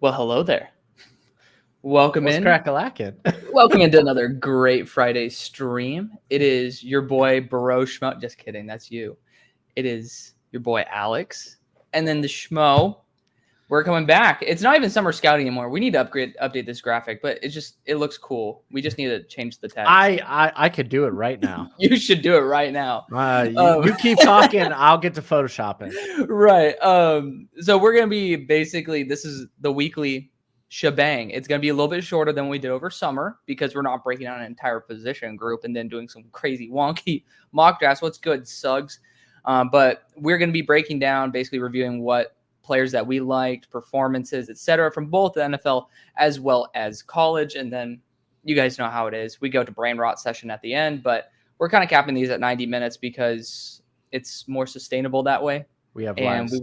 Well, hello there. Welcome What's in. crack-a-lackin'? Welcome into another great Friday stream. It is your boy Baro Schmo. Just kidding, that's you. It is your boy Alex, and then the Schmo. We're coming back. It's not even summer scouting anymore. We need to update this graphic, but it looks cool. We just need to change the text. I could do it right now. You should do it right now. You keep talking. I'll get to photoshopping. Right. So we're gonna be basically, this is the weekly shebang. It's gonna be a little bit shorter than we did over summer because we're not breaking down an entire position group and then doing some crazy wonky mock drafts. What's good, Suggs? But we're gonna be breaking down, basically reviewing what players that we liked, performances, etc., from both the NFL as well as college. And then you guys know how it is. We go to brain rot session at the end, but we're kind of capping these at 90 minutes because it's more sustainable that way. We have And lives.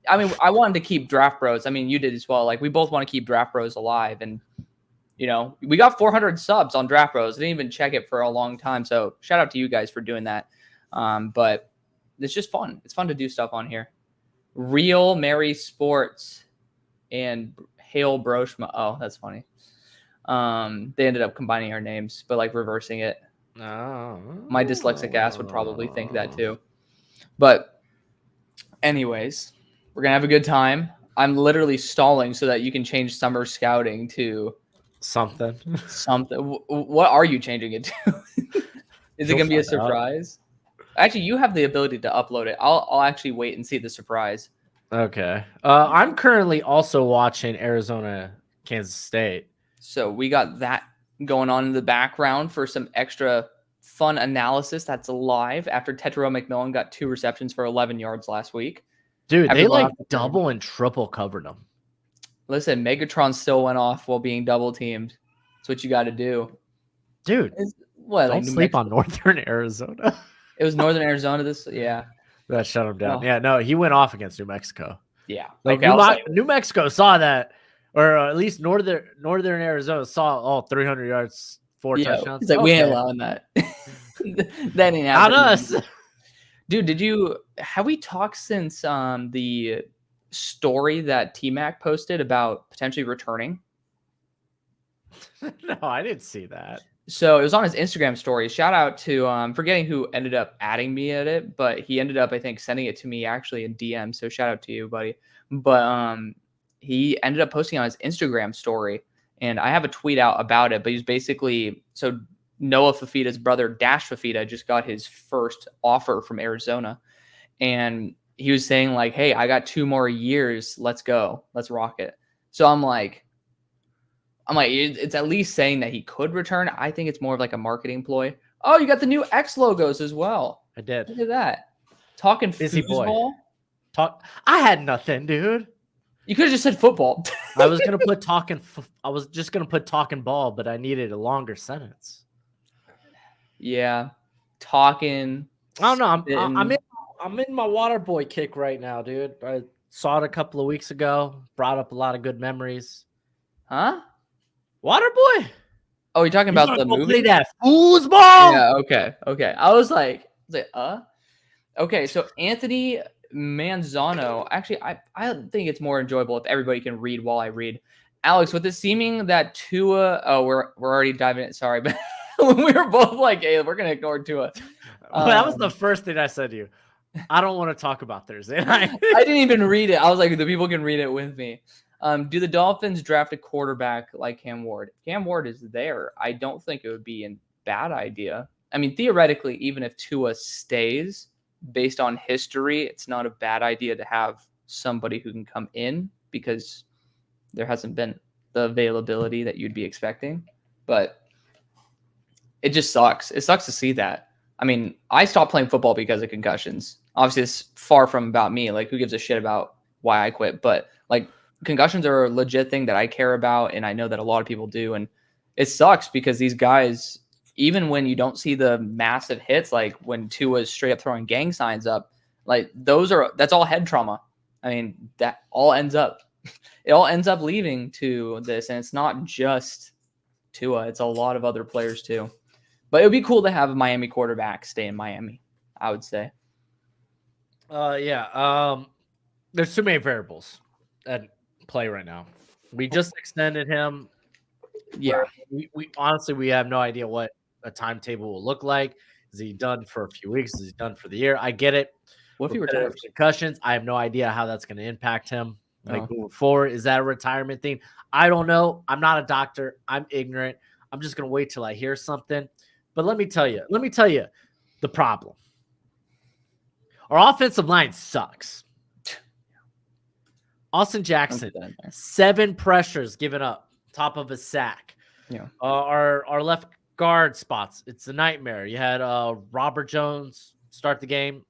I wanted to keep Draft Bros. I mean, you did as well. Like, we both want to keep Draft Bros alive. And, we got 400 subs on Draft Bros. I didn't even check it for a long time. So shout out to you guys for doing that. But it's just fun. It's fun to do stuff on here. Real Mary Sports and Hail Broshma. Oh, that's funny. They ended up combining our names, but like reversing it. Oh. My dyslexic ass would probably think that too. But anyways, we're going to have a good time. I'm literally stalling so that you can change summer scouting to something. What are you changing it to? Is it going to be a surprise? Actually, you have the ability to upload it. I'll actually wait and see the surprise. Okay. I'm currently also watching Arizona, Kansas State. So we got that going on in the background for some extra fun analysis that's live after Tetero McMillan got 2 receptions for 11 yards last week. Dude, they like double and triple covered them. Listen, Megatron still went off while being double teamed. That's what you got to do. Dude, don't sleep on Northern Arizona. It was Northern Arizona. Yeah. That shut him down. Oh. Yeah, no, he went off against New Mexico. Yeah. Like New Mexico saw that, or at least Northern Arizona saw all 300 yards, 4 touchdowns. He's like, we ain't allowing that. That ain't happening. Not us. Dude, have we talked since the story that T-Mac posted about potentially returning? No, I didn't see that. So it was on his Instagram story. Shout out to forgetting who ended up adding me at it, but he ended up, I think, sending it to me actually in DM. So shout out to you, buddy. But he ended up posting on his Instagram story, and I have a tweet out about it. But he's basically, so Noah Fafita's brother Dash Fafita just got his first offer from Arizona, and he was saying like, "Hey, I got 2 more years. Let's go. Let's rock it." So I'm like, it's at least saying that he could return. I think it's more of like a marketing ploy. Oh, you got the new X logos as well. I did. Look at that. Talking busy foosball. Boy. I had nothing, dude. You could have just said football. I was gonna put I was just gonna put talking ball, but I needed a longer sentence. Yeah, talking. I don't know. I'm in my water boy kick right now, dude. I saw it a couple of weeks ago. Brought up a lot of good memories. Huh? Waterboy? Oh, you're talking about the movie? That foosball? Yeah, okay. I was like, Okay, so Anthony Manzano. Actually, I think it's more enjoyable if everybody can read while I read. Alex, with it seeming that Tua... Oh, we're already diving in. Sorry, but we were both like, hey, we're going to ignore Tua. Well, that was the first thing I said to you. I don't want to talk about Thursday night. I didn't even read it. I was like, the people can read it with me. Do the Dolphins draft a quarterback like Cam Ward? Cam Ward is there. I don't think it would be a bad idea. I mean, theoretically, even if Tua stays, based on history, it's not a bad idea to have somebody who can come in because there hasn't been the availability that you'd be expecting. But it just sucks. It sucks to see that. I mean, I stopped playing football because of concussions. Obviously, it's far from about me. Like, who gives a shit about why I quit? But, like, concussions are a legit thing that I care about, and I know that a lot of people do. And it sucks because these guys, even when you don't see the massive hits, like when Tua is straight up throwing gang signs up, like that's all head trauma. I mean, it all ends up leading to this. And it's not just Tua, it's a lot of other players too. But it would be cool to have a Miami quarterback stay in Miami, I would say. Yeah. There's too many variables at play right now. We just extended him. Yeah. We honestly, we have no idea what a timetable will look like. Is he done for a few weeks? Is he done for the year? I get it. What if he Repetitive retires? concussions. I have no idea how that's going to impact him. Like Oh. moving forward, is that a retirement thing? I don't know. I'm not a doctor. I'm ignorant. I'm just going to wait till I hear something. But let me tell you the problem. Our offensive line sucks. Austin Jackson, 7 pressures given up, top of a sack. Yeah. Our left guard spots, it's a nightmare. You had Robert Jones start the game,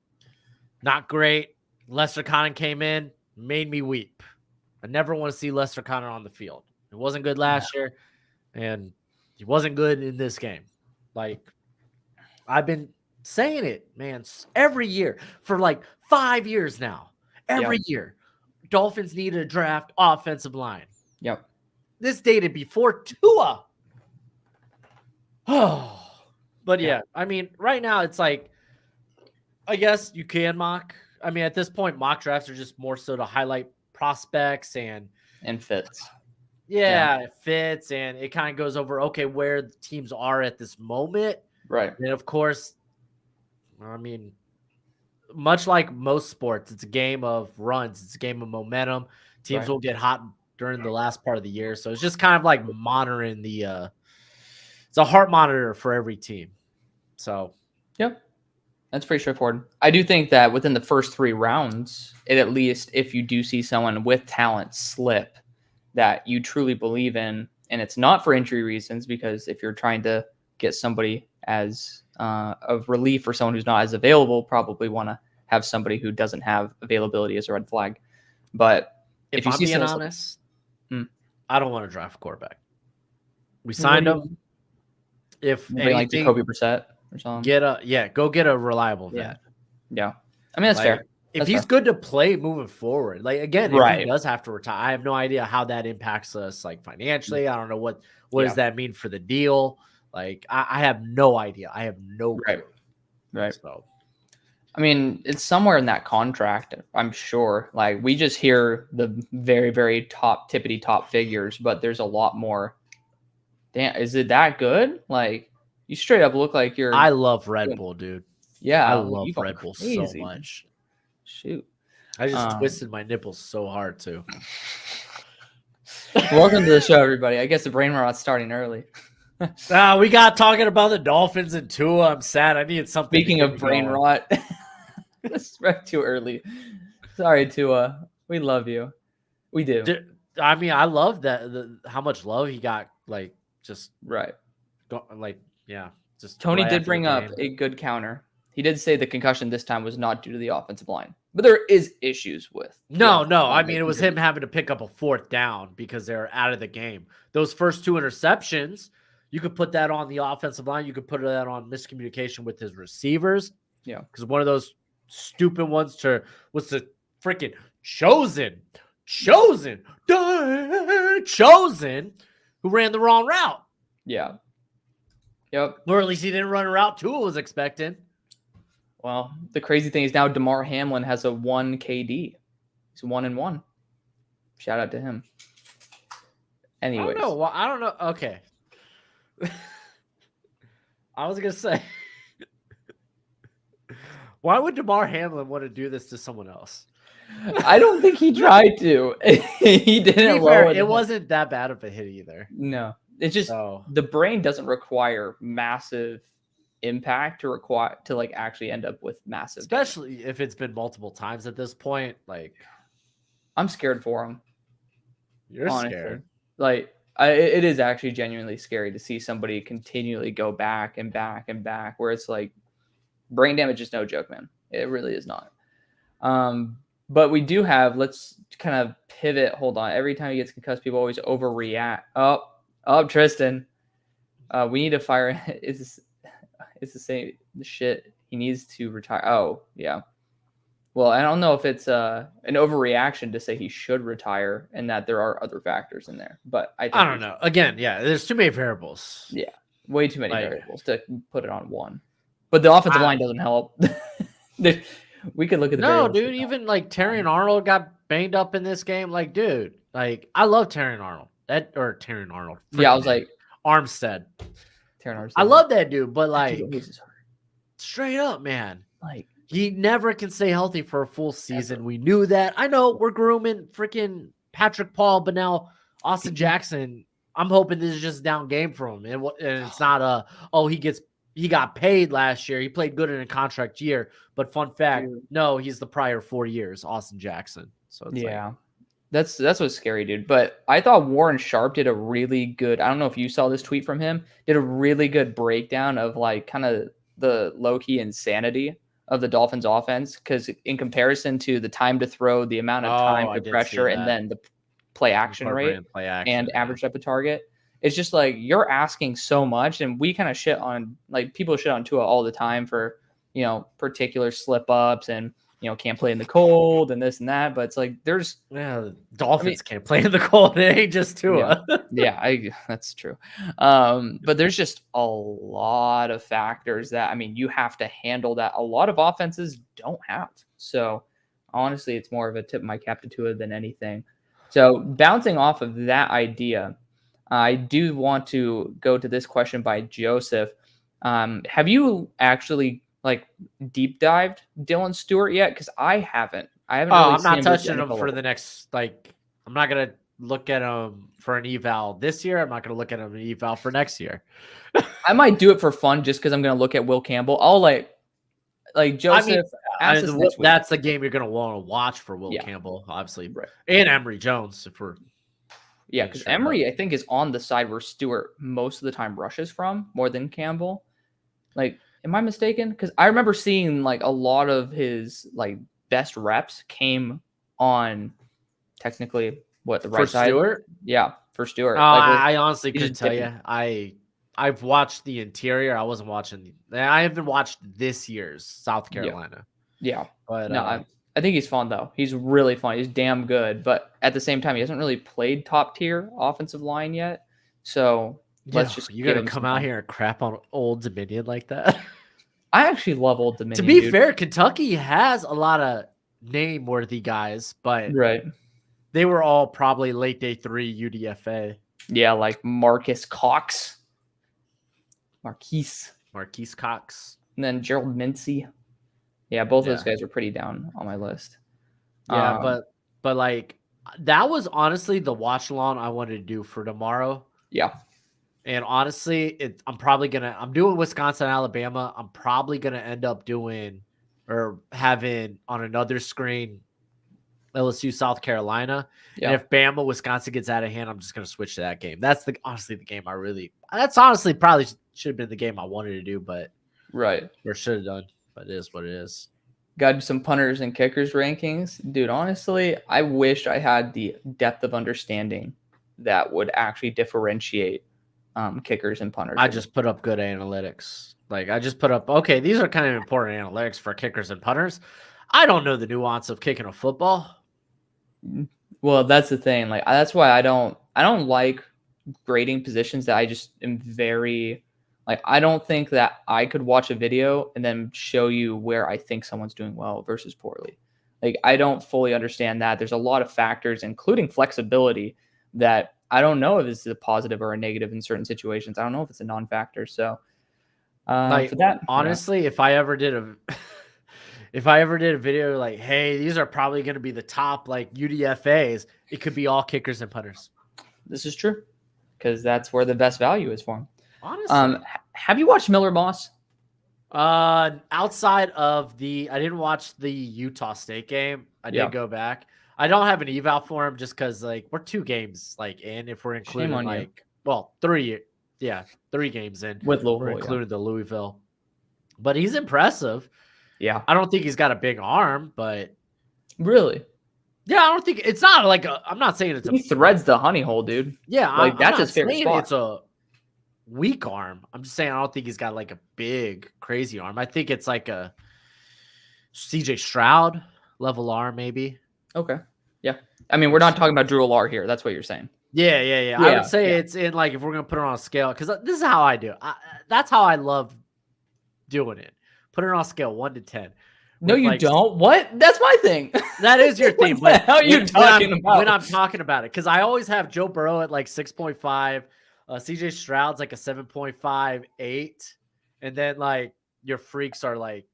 not great. Lester Cotton came in, made me weep. I never want to see Lester Cotton on the field. It wasn't good last year, and he wasn't good in this game. Like, I've been saying it, man, every year for like 5 years now. Every year, Dolphins need to draft offensive line. Yep. This dated before Tua. Oh, but yeah, I mean, right now it's like, I guess you can mock. I mean, at this point, mock drafts are just more so to highlight prospects and fits. Yeah, it fits, and it kind of goes over, okay, where the teams are at this moment. Right. And of course, I mean, much like most sports, it's a game of runs. It's a game of momentum. Teams will get hot during the last part of the year. So it's just kind of like monitoring it's a heart monitor for every team. So, yep. That's pretty straightforward. I do think that within the first 3 rounds, at least if you do see someone with talent slip that you truly believe in, and it's not for injury reasons, because if you're trying to get somebody as of relief for someone who's not as available, probably want to have somebody who doesn't have availability as a red flag. But if you I'm being honest, I don't want to draft a quarterback. We signed him. If anything, like Jacoby Brissett or something, go get a reliable vet. Yeah. I mean, that's fair. If he's good to play moving forward, like again, if he does have to retire, I have no idea how that impacts us, like financially. I don't know what does that mean for the deal. Like I have no idea. I have no clue. Right. So, I mean, it's somewhere in that contract, I'm sure. Like, we just hear the very, very tippity top figures, but there's a lot more. Damn, is it that good? Like, you straight up look like you're. I love Red Bull, dude. Yeah, I love Red Bull so much. Shoot, I just twisted my nipples so hard too. Welcome to the show, everybody. I guess the brain rot's starting early. We got talking about the Dolphins and Tua. I'm sad. I needed something. Speaking of brain rot, it's right too early. Sorry, Tua. We love you. We do. I mean, I love that how much love he got. Like, just just Tony did bring up a good counter. He did say the concussion this time was not due to the offensive line, but there is issues with. No. I mean, it was him having to pick up a 4th down because they're out of the game. Those first 2 interceptions, you could put that on the offensive line. You could put that on miscommunication with his receivers. Yeah, because one of those stupid ones was the freaking chosen, who ran the wrong route. Yeah. Yep. Or at least he didn't run a route Tua was expecting. Well, the crazy thing is now DeMar Hamlin has a 1 KD. He's 1-1. Shout out to him. Anyways. I don't know. Okay. I was going to say, why would DeMar Hamlin want to do this to someone else? I don't think he tried to. He didn't. It wasn't that bad of a hit either. No. It's just the brain doesn't require massive impact to like actually end up with massive, especially if it's been multiple times at this point. Like, I'm scared for him. You're honestly scared. Like, it is actually genuinely scary to see somebody continually go back and back and back, where it's like brain damage is no joke, man. It really is not. But we do have, let's kind of pivot. Hold on. Every time he gets concussed, people always overreact. Oh, Tristan. We need to fire. It's the same shit. He needs to retire. Oh, yeah. Well, I don't know if it's an overreaction to say he should retire and that there are other factors in there. But I don't know. Again, there's too many variables. Yeah, way too many variables to put it on one. But the offensive line doesn't help. We could look at the dude. Even like Terry and Arnold got banged up in this game. Like, dude, Like I love Terran Arnold. Terran Arnold. Yeah, I was Freaking like Armstead. Terran I Armstead. love that dude, but That dude like always is hurt. straight up, man. Like He never can stay healthy for a full season. ever. We knew that. I know we're grooming freaking Patrick Paul, but now Austin Jackson. I'm hoping this is just a down game for him, and it's not he got paid last year. He played good in a contract year, but fun fact, Dude. no, he's the prior 4 years, Austin Jackson. So it's Yeah. That's what's scary, dude. But I thought Warren Sharp did a really good. I don't know if you saw this tweet from him. Did a really good breakdown of like kind of the low key insanity of the Dolphins offense, because in comparison to the time to throw, the amount of time I to did see pressure, and that. then the play action rate Incorporating play action, and average depth of target, it's just like you're asking so much. And we kind of shit on, like, people shit on Tua all the time for, particular slip ups and, can't play in the cold and this and that. But it's like the Dolphins can't play in the cold. It ain't just Tua. That's true. But there's just a lot of factors that, you have to handle that a lot of offenses don't have. So honestly, it's more of a tip of my cap to Tua than anything. So bouncing off of that idea, I do want to go to this question by Joseph. Have you actually deep dived Dylan Stewart yet? Because I haven't. Really I'm seen not him touching him for the next, I'm not going to look at him for an eval this year. I'm not going to look at him an eval for next year. I might do it for fun just because I'm going to look at Will Campbell. I'll Joseph. That's the game you're going to want to watch for Will Campbell, obviously. Right. And Emory Jones. Because Emory, I think, is on the side where Stewart most of the time rushes from more than Campbell. Am I mistaken? Because I remember seeing a lot of his best reps came on technically the right side. Stewart? Yeah, for Stewart. I honestly couldn't tell you. I've watched the interior. I haven't watched this year's South Carolina. Yeah. But no, I think he's fun though. He's really fun. He's damn good. But at the same time, he hasn't really played top tier offensive line yet. So you gotta come out here and crap on Old Dominion like that. I actually love Old Dominion. To be fair, Kentucky has a lot of name-worthy guys, but they were all probably late day 3 UDFA. Yeah, like Marquise Cox, and then Gerald Mincy. Yeah, both those guys are pretty down on my list. Yeah, but that was honestly the watch along I wanted to do for tomorrow. Yeah. And honestly, I'm doing Wisconsin, Alabama. I'm probably going to end up doing or having on another screen LSU, South Carolina. Yeah. And if Bama, Wisconsin gets out of hand, I'm just going to switch to that game. That's honestly the game that's honestly probably should have been the game I wanted to do, but or should have done, but it is what it is. Got some punters and kickers rankings. Dude, honestly, I wish I had the depth of understanding that would actually differentiate kickers and punters. I just put up good analytics. I just put up, okay, these are kind of important analytics for kickers and punters. I don't know the nuance of kicking a football. Well, that's the thing. That's why I don't like grading positions that I just am very I don't think that I could watch a video and then show you where I think someone's doing well versus poorly. I don't fully understand that. There's a lot of factors, including flexibility, that I don't know if it's a positive or a negative in certain situations. I don't know if it's a non-factor. So for that, honestly, if I ever did a video hey, these are probably going to be the top UDFAs, it could be all kickers and punters. This is true because that's where the best value is for them. Honestly, have you watched Miller Moss? Outside of I didn't watch the Utah State game. I did go back. I don't have an eval for him just because we're 2 games in if we're including 3 games in with Louisville, we're including the Louisville. But he's impressive. Yeah, I don't think he's got a big arm, but really, yeah, I don't think it's not I'm not saying he threads the honey hole, dude. Yeah, that's his favorite spot. It's a weak arm. I'm just saying I don't think he's got a big crazy arm. I think it's a CJ Stroud level arm maybe. Okay. Yeah. I mean, we're not talking about Drew Allar here. That's what you're saying. Yeah. I would say it's in if we're going to put it on a scale, because this is how I do it. That's how I love doing it. Put it on a scale 1 to 10. No, you don't. What? That's my thing. That is your thing. What the hell are you talking about? When I'm talking about it, because I always have Joe Burrow at like 6.5, CJ Stroud's like a 7.58, and then like your freaks are like.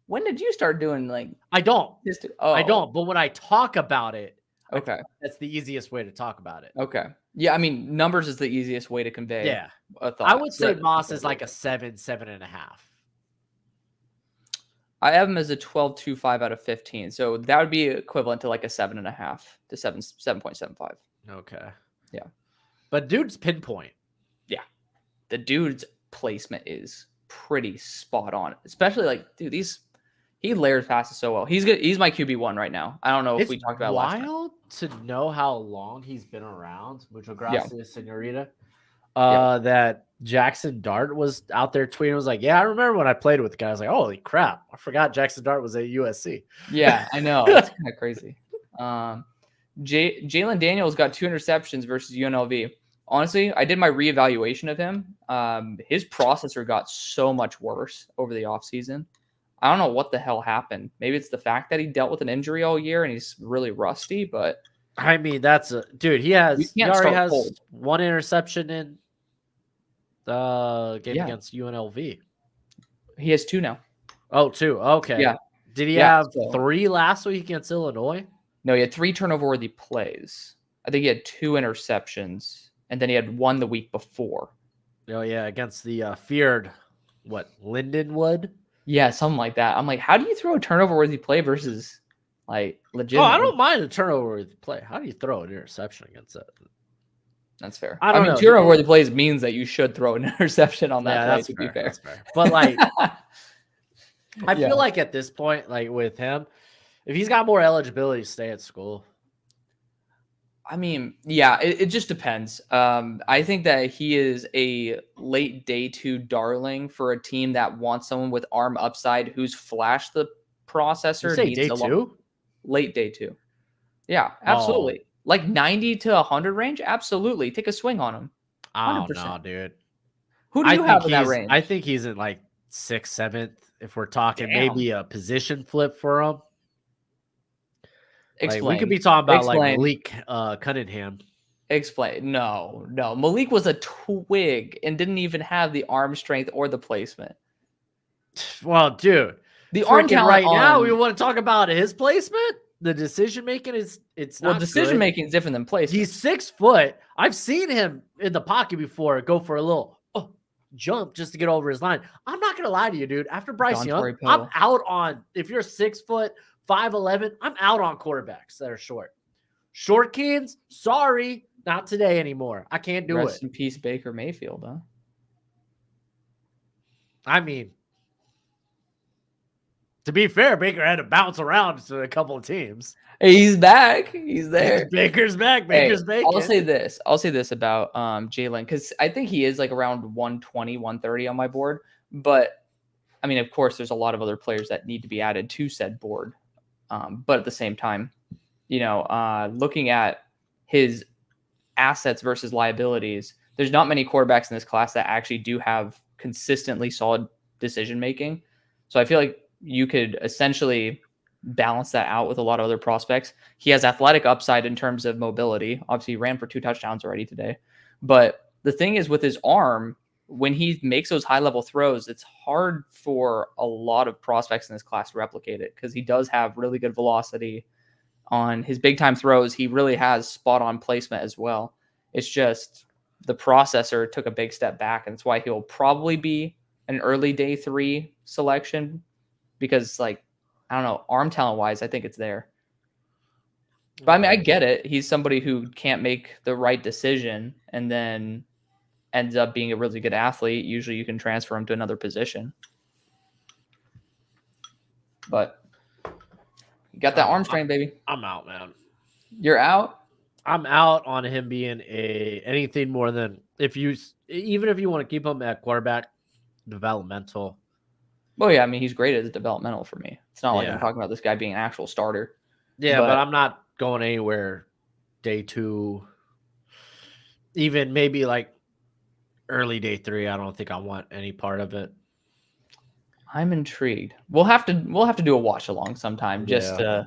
When did you start doing like? I don't. I don't. But when I talk about it, okay, that's the easiest way to talk about it. Okay. Yeah, I mean, numbers is the easiest way to convey. Yeah, a thought. I would say Moss is like a 7.5. I have him as a 12.25 out of 15, so that would be equivalent to like a 7.5 to 7.75. Okay. Yeah, but dude's pinpoint. Yeah, the dude's placement is pretty spot on, especially like dude, he layers passes so well. He's good. He's my QB1 right now. I don't know if we talked about last time. It's wild to know how long he's been around. Muchas gracias, señorita. That Jackson Dart was out there tweeting. Was like, yeah, I remember when I played with the guy. I was like, holy crap, I forgot Jackson Dart was at USC. Yeah, I know. It's kind of crazy. Jalen Daniels got 2 interceptions versus UNLV. Honestly, I did my reevaluation of him. His processor got so much worse over the offseason. I don't know what the hell happened. Maybe it's the fact that he dealt with an injury all year and he's really rusty, but I mean, that's a dude. He already has 1 interception in the game against UNLV. He has 2 now. Oh, 2. Okay. Yeah. Did he have 3 last week against Illinois? No, he had 3 turnover-worthy plays. I think he had 2 interceptions, and then he had 1 the week before. Oh, yeah, against the feared, Lindenwood? Yeah, something like that. I'm like, how do you throw a turnover-worthy play versus, like, legit? Oh, I don't mind a turnover-worthy play. How do you throw an interception against that? That's fair. I mean, turnover-worthy plays means that you should throw an interception on that play, to be fair. That's fair. But, like, I feel like at this point, like, with him, if he's got more eligibility to stay at school. I mean, yeah, it just depends. I think that he is a late day 2 darling for a team that wants someone with arm upside who's flashed the processor. You say day 2? Late day 2. Yeah, absolutely. Oh. Like 90 to 100 range? Absolutely. Take a swing on him. 100%. Oh, no, dude. Who do you have in that range? I think he's in like 6th, 7th. If we're talking maybe a position flip for him. Like, we could be talking about like Malik Cunningham. Explain. No. Malik was a twig and didn't even have the arm strength or the placement. Well, dude, the arm talent right now, we want to talk about his placement. The decision making it's not decision making is different than placement. He's 6 foot. I've seen him in the pocket before go for a little jump just to get over his line. I'm not gonna lie to you, dude. After Bryce Young, I'm out on if you're 6 foot. 5'11", I'm out on quarterbacks that are short. Short kids, sorry, not today anymore. I can't do it. Rest in peace, Baker Mayfield, huh? I mean, to be fair, Baker had to bounce around to a couple of teams. He's back. He's there. Baker's back. Baker's back. I'll say this about Jalen, because I think he is like around 120, 130 on my board. But, I mean, of course, there's a lot of other players that need to be added to said board. But at the same time, looking at his assets versus liabilities, there's not many quarterbacks in this class that actually do have consistently solid decision making. So I feel like you could essentially balance that out with a lot of other prospects. He has athletic upside in terms of mobility. Obviously, he ran for 2 touchdowns already today. But the thing is with his arm, when he makes those high-level throws, it's hard for a lot of prospects in this class to replicate it because he does have really good velocity on his big-time throws. He really has spot-on placement as well. It's just the processor took a big step back, and that's why he'll probably be an early day 3 selection because, like, I don't know, arm talent-wise, I think it's there. But, I mean, I get it. He's somebody who can't make the right decision and then ends up being a really good athlete. Usually you can transfer him to another position. But you got that arm strength, baby. I'm out, man. You're out? I'm out on him being anything more than even if you want to keep him at quarterback, developmental. Well, yeah, I mean, he's great as developmental for me. It's not like I'm talking about this guy being an actual starter. Yeah, but I'm not going anywhere day 2. Even maybe like early day 3, I don't think I want any part of it. I'm intrigued. We'll have to do a watch along sometime just Yeah.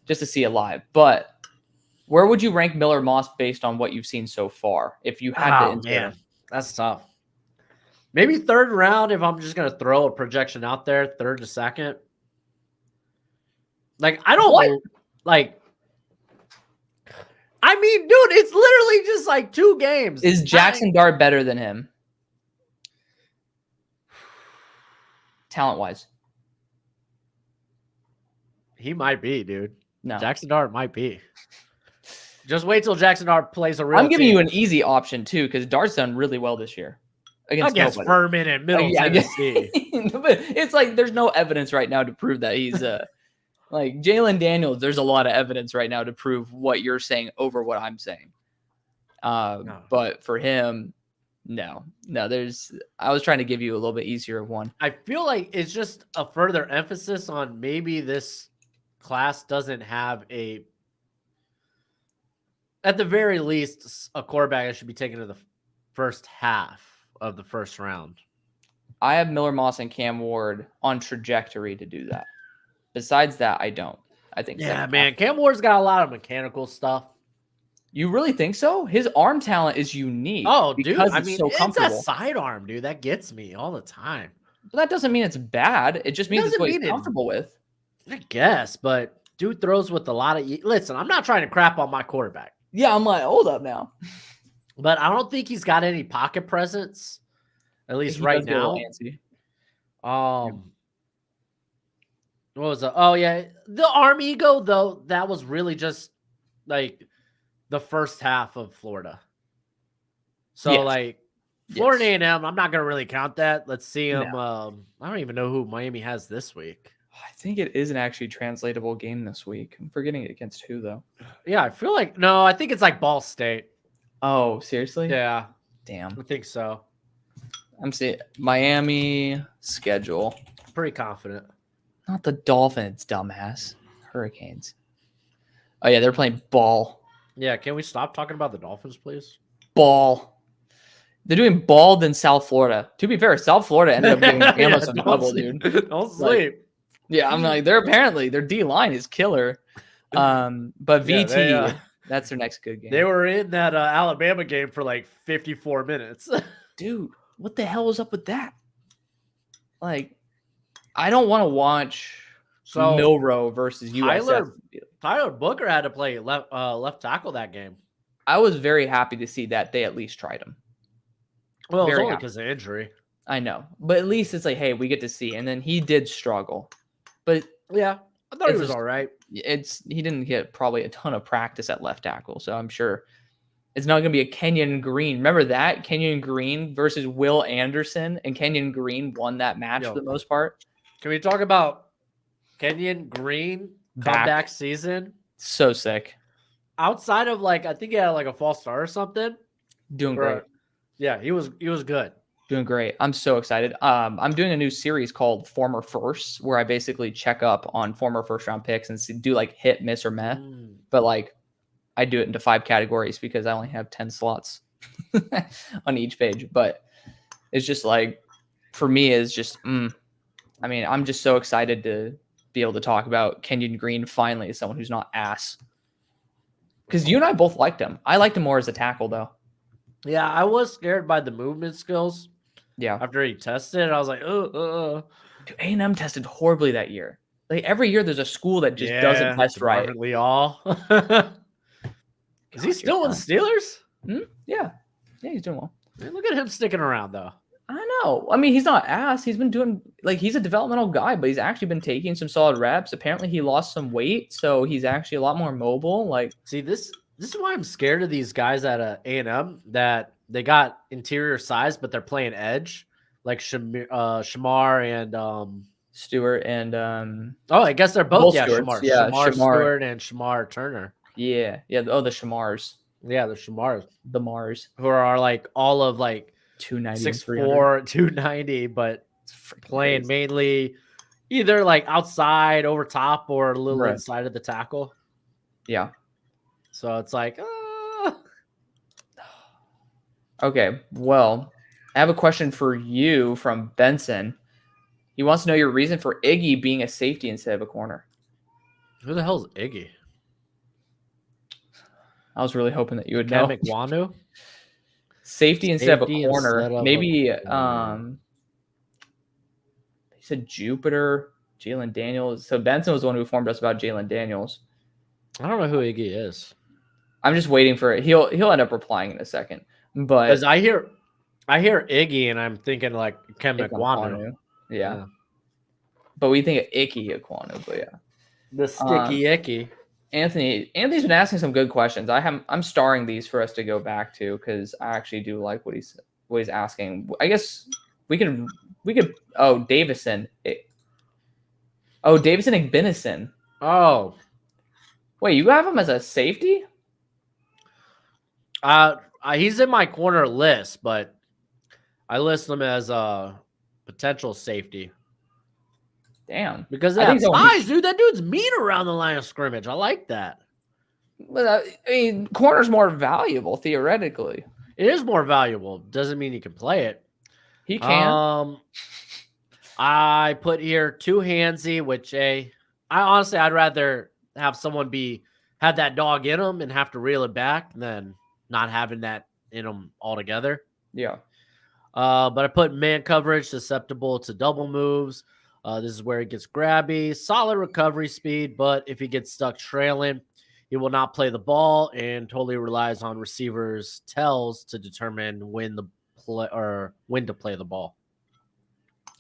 to see it live. But where would you rank Miller Moss based on what you've seen so far? If you had to Oh insert man, him? that's tough. Maybe third round if I'm just gonna throw a projection out there, third to second. Like I What? don't like. I mean, dude, it's literally just like 2 games. Is Jackson Dart better than him? Talent wise. He might be, dude. No. Jackson Dart might be. Just wait till Jackson Dart plays a real I'm giving team. you an easy option too, because Dart's done really well this year against nobody. Furman and Middle Tennessee. But it's like there's no evidence right now to prove that he's like Jalen Daniels. There's a lot of evidence right now to prove what you're saying over what I'm saying. No. But for him, no. I was trying to give you a little bit easier one. I feel like it's just a further emphasis on maybe this class doesn't have at the very least, a quarterback that should be taken to the first half of the first round. I have Miller Moss and Cam Ward on trajectory to do that. Besides that, I don't. I think Yeah, man. Cam Ward's got a lot of mechanical stuff. You really think so? His arm talent is unique. Oh, dude. Because I it's mean, so it's comfortable. a sidearm, dude. That gets me all the time. But that doesn't mean it's bad. It just means it's what he's comfortable with. I guess, but dude throws with a lot of. Listen, I'm not trying to crap on my quarterback. Yeah, I'm like, hold up now. But I don't think he's got any pocket presence, at least right now. What was it? Oh yeah, the arm ego though. That was really just like the first half of Florida. So like Florida A&M, I'm not gonna really count that. Let's see him. No. I don't even know who Miami has this week. I think it is an actually translatable game this week. I'm forgetting against who though. Yeah, I feel like I think it's like Ball State. Oh, seriously? Yeah. Damn. I think so. I'm seeing Miami schedule. Pretty confident. Not the Dolphins, dumbass. Hurricanes. Oh yeah, they're playing ball. Yeah, can we stop talking about the Dolphins, please? Ball. They're doing ball in South Florida. To be fair, South Florida ended up giving Bama some trouble, dude. Don't sleep. Yeah, I'm like, their D line is killer. But VT, that's their next good game. They were in that Alabama game for like 54 minutes. Dude, what the hell was up with that? Like, I don't want to watch Milrow versus USF. Tyler Booker had to play left tackle that game. I was very happy to see that they at least tried him. Well, it was only because of injury. I know. But at least it's like, hey, we get to see. And then he did struggle. But yeah, I thought he was all right. He didn't get probably a ton of practice at left tackle. So I'm sure it's not going to be a Kenyon Green. Remember that? Kenyon Green versus Will Anderson. And Kenyon Green won that match for the most part. Can we talk about Kenyon Green comeback season? So sick. Outside of I think he had a false start or something. Doing great. Yeah, he was good. Doing great. I'm so excited. I'm doing a new series called Former Firsts, where I basically check up on former first round picks and do hit, miss, or meh. But I do it into 5 categories because I only have 10 slots on each page. But it's just for me, it's just, I mean, I'm just so excited to be able to talk about Kenyon Green finally as someone who's not ass. Because you and I both liked him. I liked him more as a tackle, though. Yeah, I was scared by the movement skills. Yeah. After he tested, I was like, Dude, A&M tested horribly that year. Every year there's a school that just doesn't test right. All. Is he still with the Steelers? Yeah. Yeah, he's doing well. Man, look at him sticking around, though. I know. I mean, he's not ass. He's been doing he's a developmental guy, but he's actually been taking some solid reps. Apparently he lost some weight, so he's actually a lot more mobile. See, this is why I'm scared of these guys at A&M that they got interior size, but they're playing edge, like Shamar and Stewart and I guess they're both Shamar. Yeah, Shamar Stewart and Shamar Turner. Yeah. Oh, the Shamars. Yeah, the Shamars. The Mars. Who are all of 290, 6'4", 290, but playing crazy. Mainly either outside over top or a little inside of the tackle. Yeah. So it's Okay, well, I have a question for you from Benson. He wants to know your reason for Iggy being a safety instead of a corner. Who the hell's Iggy? I was really hoping that you would Ken know. McWanu? Safety instead of a Safety corner. instead of a Maybe corner. he said Jupiter, Jalen Daniels. So Benson was the one who informed us about Jalen Daniels. I don't know who Iggy is. I'm just waiting for it. He'll end up replying in a second. But Because I hear Iggy and I'm thinking like Ken McWanu. Yeah. But we think of Icky Aquanu, but yeah. The sticky icky. Anthony's been asking some good questions. I'm starring these for us to go back to because I actually do like what he's asking. I guess we could Davison. Davison Igbinison. Oh. Wait, you have him as a safety? He's in my corner list, but I list him as a potential safety. Damn. Because that size, dude. That dude's mean around the line of scrimmage. I like that. But I mean, corner's more valuable theoretically. It is more valuable. Doesn't mean he can play it. He can. I put here too handsy, which I'd rather have someone have that dog in them and have to reel it back than not having that in them altogether. Yeah. But I put man coverage, susceptible to double moves. This is where he gets grabby, solid recovery speed, but if he gets stuck trailing, he will not play the ball and totally relies on receivers' tells to determine when to play the ball.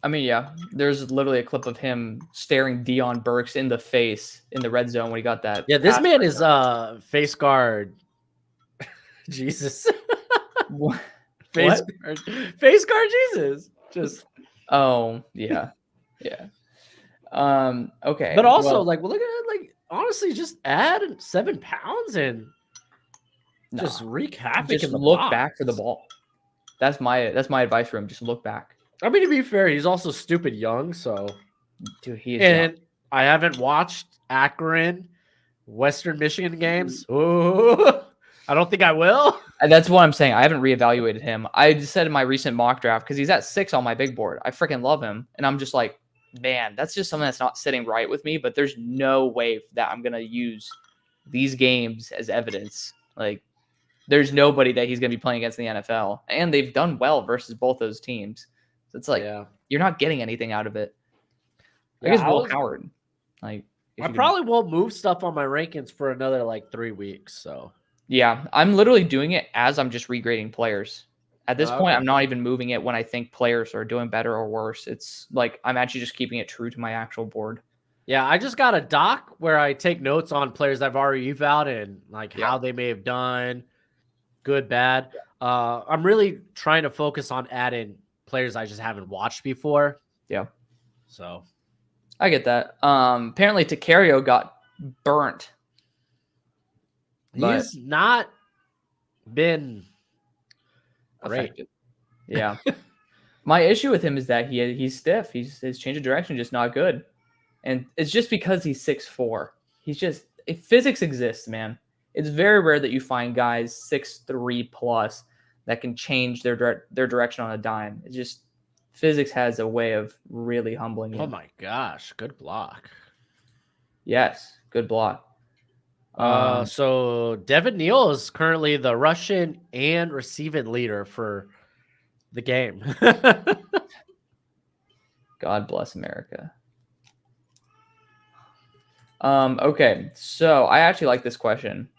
I mean, yeah, there's literally a clip of him staring Deion Burks in the face in the red zone when he got that. Yeah, this man is face guard. Jesus. What? Face guard Jesus. Just yeah. Yeah. Okay. But also, look at it, honestly, just add 7 pounds and just wreak havoc. Just in the look box. back for the ball. That's my advice for him. Just look back. I mean, to be fair, he's also stupid young, so dude, he is. And young. I haven't watched Akron, Western Michigan games. Ooh, I don't think I will. That's what I'm saying. I haven't reevaluated him. I just said in my recent mock draft because he's at 6 on my big board. I freaking love him, and I'm just like, man, that's just something that's not sitting right with me. But there's no way that I'm gonna use these games as evidence. Like, there's nobody that he's gonna be playing against in the NFL, and they've done well versus both those teams. So it's like you're not getting anything out of it. I guess Will Howard. Like, I probably won't move stuff on my rankings for another 3 weeks. So yeah, I'm literally doing it as I'm just regrading players. At this point, I'm not even moving it when I think players are doing better or worse. It's like I'm actually just keeping it true to my actual board. Yeah, I just got a doc where I take notes on players I've already evaled and how they may have done, good, bad. I'm really trying to focus on adding players I just haven't watched before. Yeah. So I get that. Apparently Tecario got burnt. He's not been great. Effective. Yeah. My issue with him is that he's stiff. His change of direction just not good. And it's just because he's 6'4". He's just physics exists, man. It's very rare that you find guys 6'3" plus that can change their direction on a dime. It's just physics has a way of really humbling you. Oh my gosh, good block. Yes, good block. So Devin Neal is currently the rushing and receiving leader for the game. God bless America. Okay, so I actually like this question.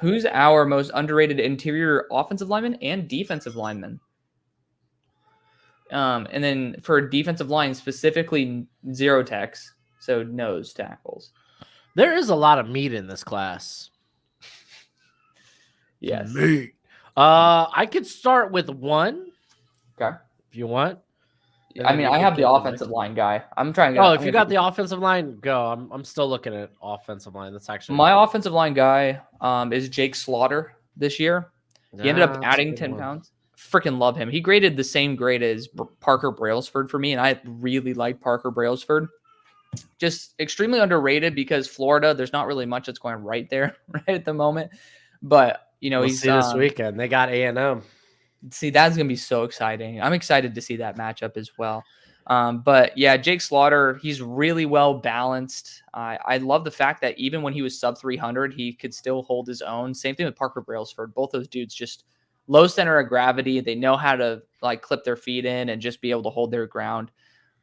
Who's our most underrated interior offensive lineman and defensive lineman? And then for defensive line, specifically zero techs, so nose tackles. There is a lot of meat in this class. Yes. Meat. I could start with one. Okay. If you want. I mean, I have the offensive line guy. I'm trying to. If you got the offensive line, go. I'm still looking at offensive line. That's actually my offensive line guy. Is Jake Slaughter this year. He ended up adding 10 pounds. Freaking love him. He graded the same grade as Parker Brailsford for me, and I really like Parker Brailsford. Just extremely underrated because Florida, there's not really much that's going right there right at the moment. But we'll he's see this weekend. They got A&M. See, that's gonna be so exciting. I'm excited to see that matchup as well. But yeah, Jake Slaughter, he's really well balanced. I love the fact that even when he was sub 300, he could still hold his own. Same thing with Parker Brailsford. Both those dudes just low center of gravity. They know how to like clip their feet in and just be able to hold their ground.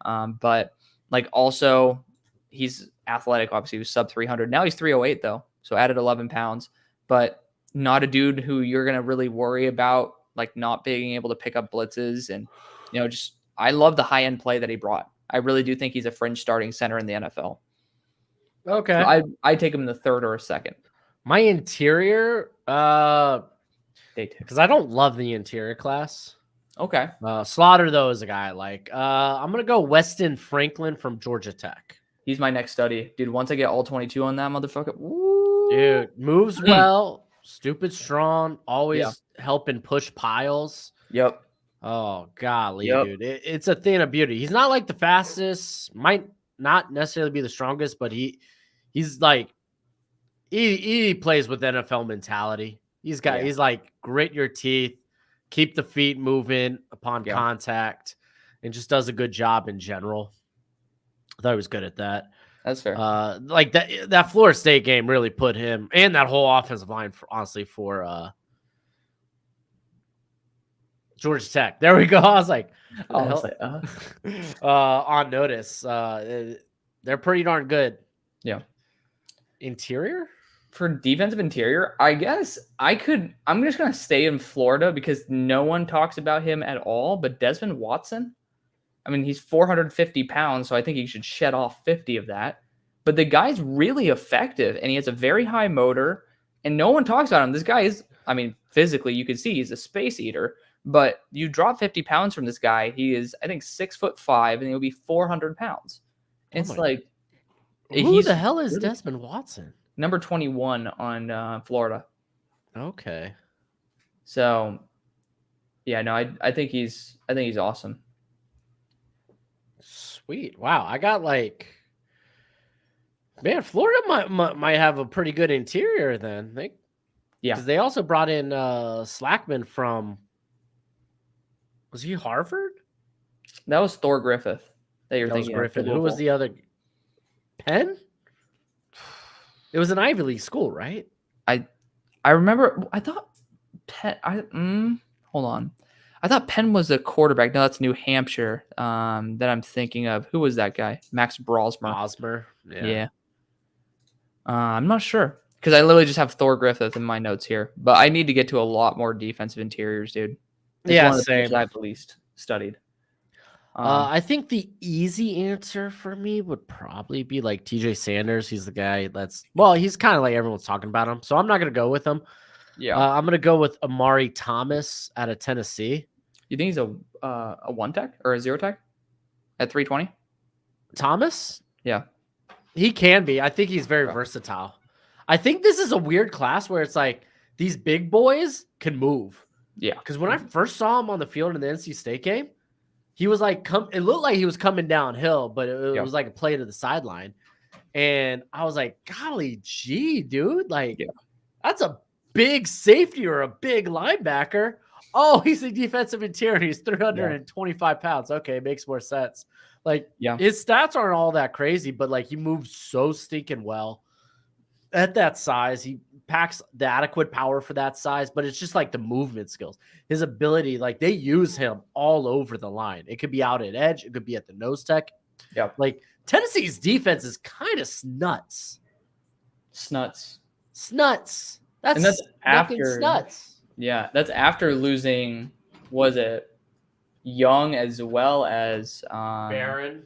But like also he's athletic. Obviously, he was sub 300. Now he's 308 though, so added 11 pounds. But not a dude who you're gonna really worry about like not being able to pick up blitzes and just. I love the high end play that he brought. I really do think he's a fringe starting center in the NFL. Okay. So I take him in the third or a second. My interior, Day two. because I don't love the interior class. Okay. Slaughter, though, is a guy I like. I'm going to go Weston Franklin from Georgia Tech. He's my next study. Dude, once I get all 22 on that motherfucker. Woo. Dude, moves well, stupid strong, always helping push piles. Yep. Oh, golly, dude. It's a thing of beauty. He's not like the fastest, might not necessarily be the strongest, but he's like, he plays with NFL mentality. He's like grit your teeth, keep the feet moving upon contact, and just does a good job in general. I thought he was good at that. That's fair. Like that Florida State game really put him and that whole offensive line for Georgia Tech. There we go. I was like, on notice. They're pretty darn good. Yeah. Interior? For defensive interior, I guess I'm just going to stay in Florida because no one talks about him at all, but Desmond Watson, I mean, he's 450 pounds, so I think he should shed off 50 of that. But the guy's really effective, and he has a very high motor, and no one talks about him. This guy is, I mean, physically, you can see he's a space eater. But you drop 50 pounds from this guy, he is, I think, 6'5", and he'll be 400 pounds. It's like, who the hell is Desmond Watson? Number 21 on Florida. Okay. So, yeah, no, I think he's awesome. Sweet. Wow, I got like, man, Florida might have a pretty good interior then. Because they also brought in Slackman from. Was he Harvard? That was Thor Griffith. That was Griffith. Who was the other? Penn? It was an Ivy League school, right? I remember. I thought Penn. Hold on. I thought Penn was a quarterback. No, that's New Hampshire. That I'm thinking of. Who was that guy? Max Brosmer. Yeah. I'm not sure because I literally just have Thor Griffith in my notes here. But I need to get to a lot more defensive interiors, dude. It's same. I've at least studied. I think the easy answer for me would probably be like TJ Sanders. He's the guy he's kind of like everyone's talking about him. So I'm not going to go with him. Yeah. I'm going to go with Amari Thomas out of Tennessee. You think he's a one tech or a zero tech at 320? Thomas? Yeah. He can be. I think he's very versatile. I think this is a weird class where it's like these big boys can move. Yeah. Because when I first saw him on the field in the NC State game, he was like, it looked like he was coming downhill, but it was like a play to the sideline. And I was like, golly gee, dude. Like, that's a big safety or a big linebacker. Oh, he's a defensive interior. He's 325 pounds. Okay, makes more sense. Like, his stats aren't all that crazy, but like he moves so stinking well. At that size, he packs the adequate power for that size, but it's just like the movement skills. His ability, like they use him all over the line. It could be out at edge. It could be at the nose tech. Yeah. Like Tennessee's defense is kind of snuts. Snuts. That's after snuts. Yeah, that's after losing, was it Young as well as Barron.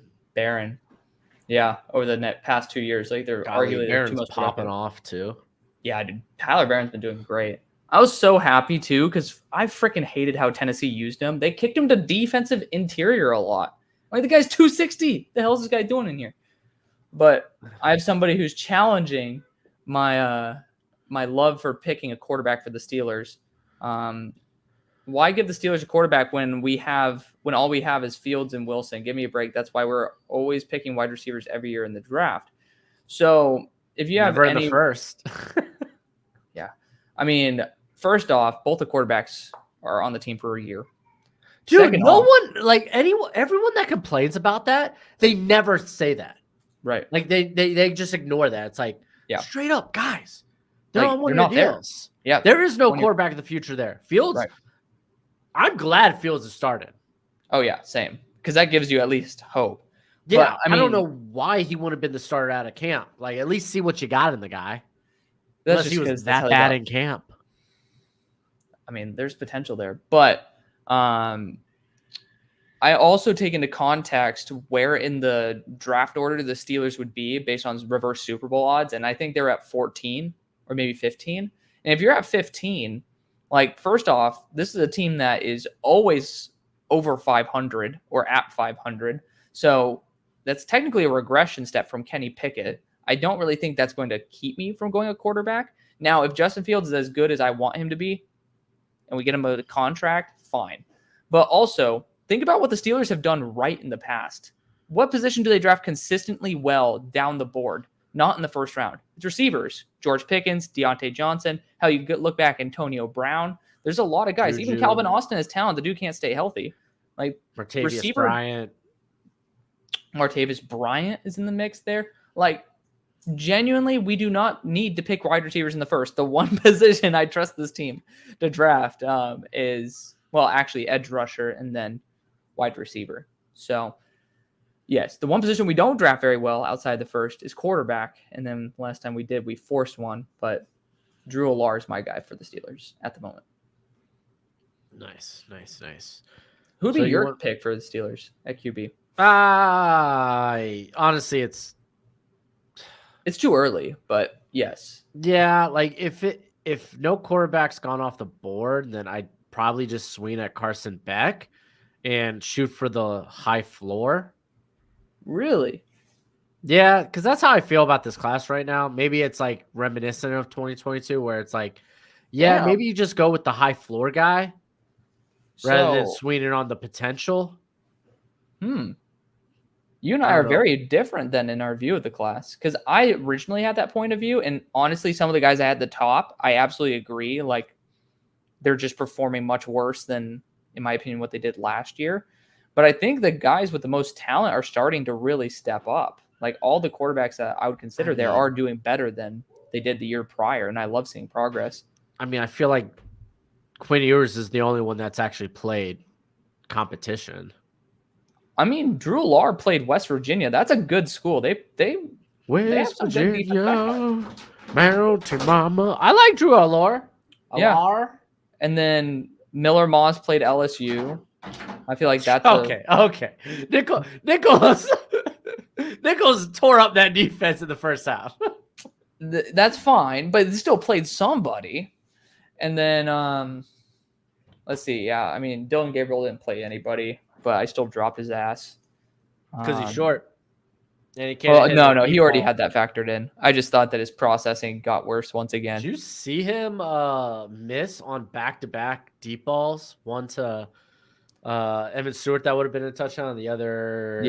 Yeah, over the past 2 years, like they're arguably Barron's popping off too. Yeah, dude, Tyler Barron's been doing great. I was so happy too because I freaking hated how Tennessee used him. They kicked him to defensive interior a lot. Like the guy's 260. The hell is this guy doing in here? But I have somebody who's challenging my my love for picking a quarterback for the Steelers. Why give the Steelers a quarterback when all we have is Fields and Wilson? Give me a break. That's why we're always picking wide receivers every year in the draft. So if you have in the first, yeah, I mean, first off, both the quarterbacks are on the team for a year. Dude, Second no off, one like everyone that complains about that, they never say that. right? Like they just ignore that. It's like Yeah, straight up, guys, they're like on they're 1 year not there. deals. Yeah, There is no 1 year. quarterback of the future there. Fields, Right. I'm glad Fields has started. Oh yeah, same. Because that gives you at least hope. Yeah, But I don't know why he wouldn't have been the starter out of camp. Like, at least see what you got in the guy. that's Unless just he was because that's how that they bad got. in camp. I mean, there's potential there, but I also take into context where in the draft order the Steelers would be based on reverse Super Bowl odds, and I think they're at 14 or maybe 15. And if you're at 15, like first off, this is a team that is always over 500 or at 500, so that's technically a regression step from Kenny Pickett. I don't really think that's going to keep me from going a quarterback. Now, if Justin Fields is as good as I want him to be, and we get him a contract, fine. But also, think about what the Steelers have done right in the past. What position do they draft consistently well down the board? Not in the first round. It's receivers. George Pickens, Deontay Johnson. Hell, you look back, Antonio Brown. There's a lot of guys. Juju. Even Calvin Austin has talent. The dude can't stay healthy. Like Martavius receiver, Bryant. Martavis Bryant is in the mix there. Like, genuinely, we do not need to pick wide receivers in the first. The one position I trust this team to draft is, well, actually edge rusher and then wide receiver. So, yes, the one position we don't draft very well outside the first is quarterback. And then last time we did, we forced one. But Drew Allar is my guy for the Steelers at the moment. Nice. Who would So be you your want- pick for the Steelers at QB? Honestly, It's too early, but yes. yeah, like if no quarterback's gone off the board, then I'd probably just swing at Carson Beck and shoot for the high floor. Really? Yeah, because that's how I feel about this class right now. Maybe it's like reminiscent of 2022, where it's like, yeah, maybe you just go with the high floor guy rather than swinging on the potential. You and I are very different than in our view of the class, because I originally had that point of view, and honestly, some of the guys I had at the top, I absolutely agree. Like, they're just performing much worse than, in my opinion, what they did last year. But I think the guys with the most talent are starting to really step up. Like, all the quarterbacks that I would consider there are doing better than they did the year prior, and I love seeing progress. I mean, I feel like Quinn Ewers is the only one that's actually played competition. I mean, Drew Allar played West Virginia. That's a good school. They West Virginia, Mountain Mama. I like Drew Allar. Yeah. And then Miller Moss played LSU. I feel like that's okay. Nichols tore up that defense in the first half. That's fine, but they still played somebody. And then let's see. Yeah, I mean, Dylan Gabriel didn't play anybody, but I still dropped his ass because he's short. And he can't. Well, no, he already had that factored in. I just thought that his processing got worse once again. Did you see him miss on back-to-back deep balls? One to Evan Stewart, that would have been a touchdown. The other,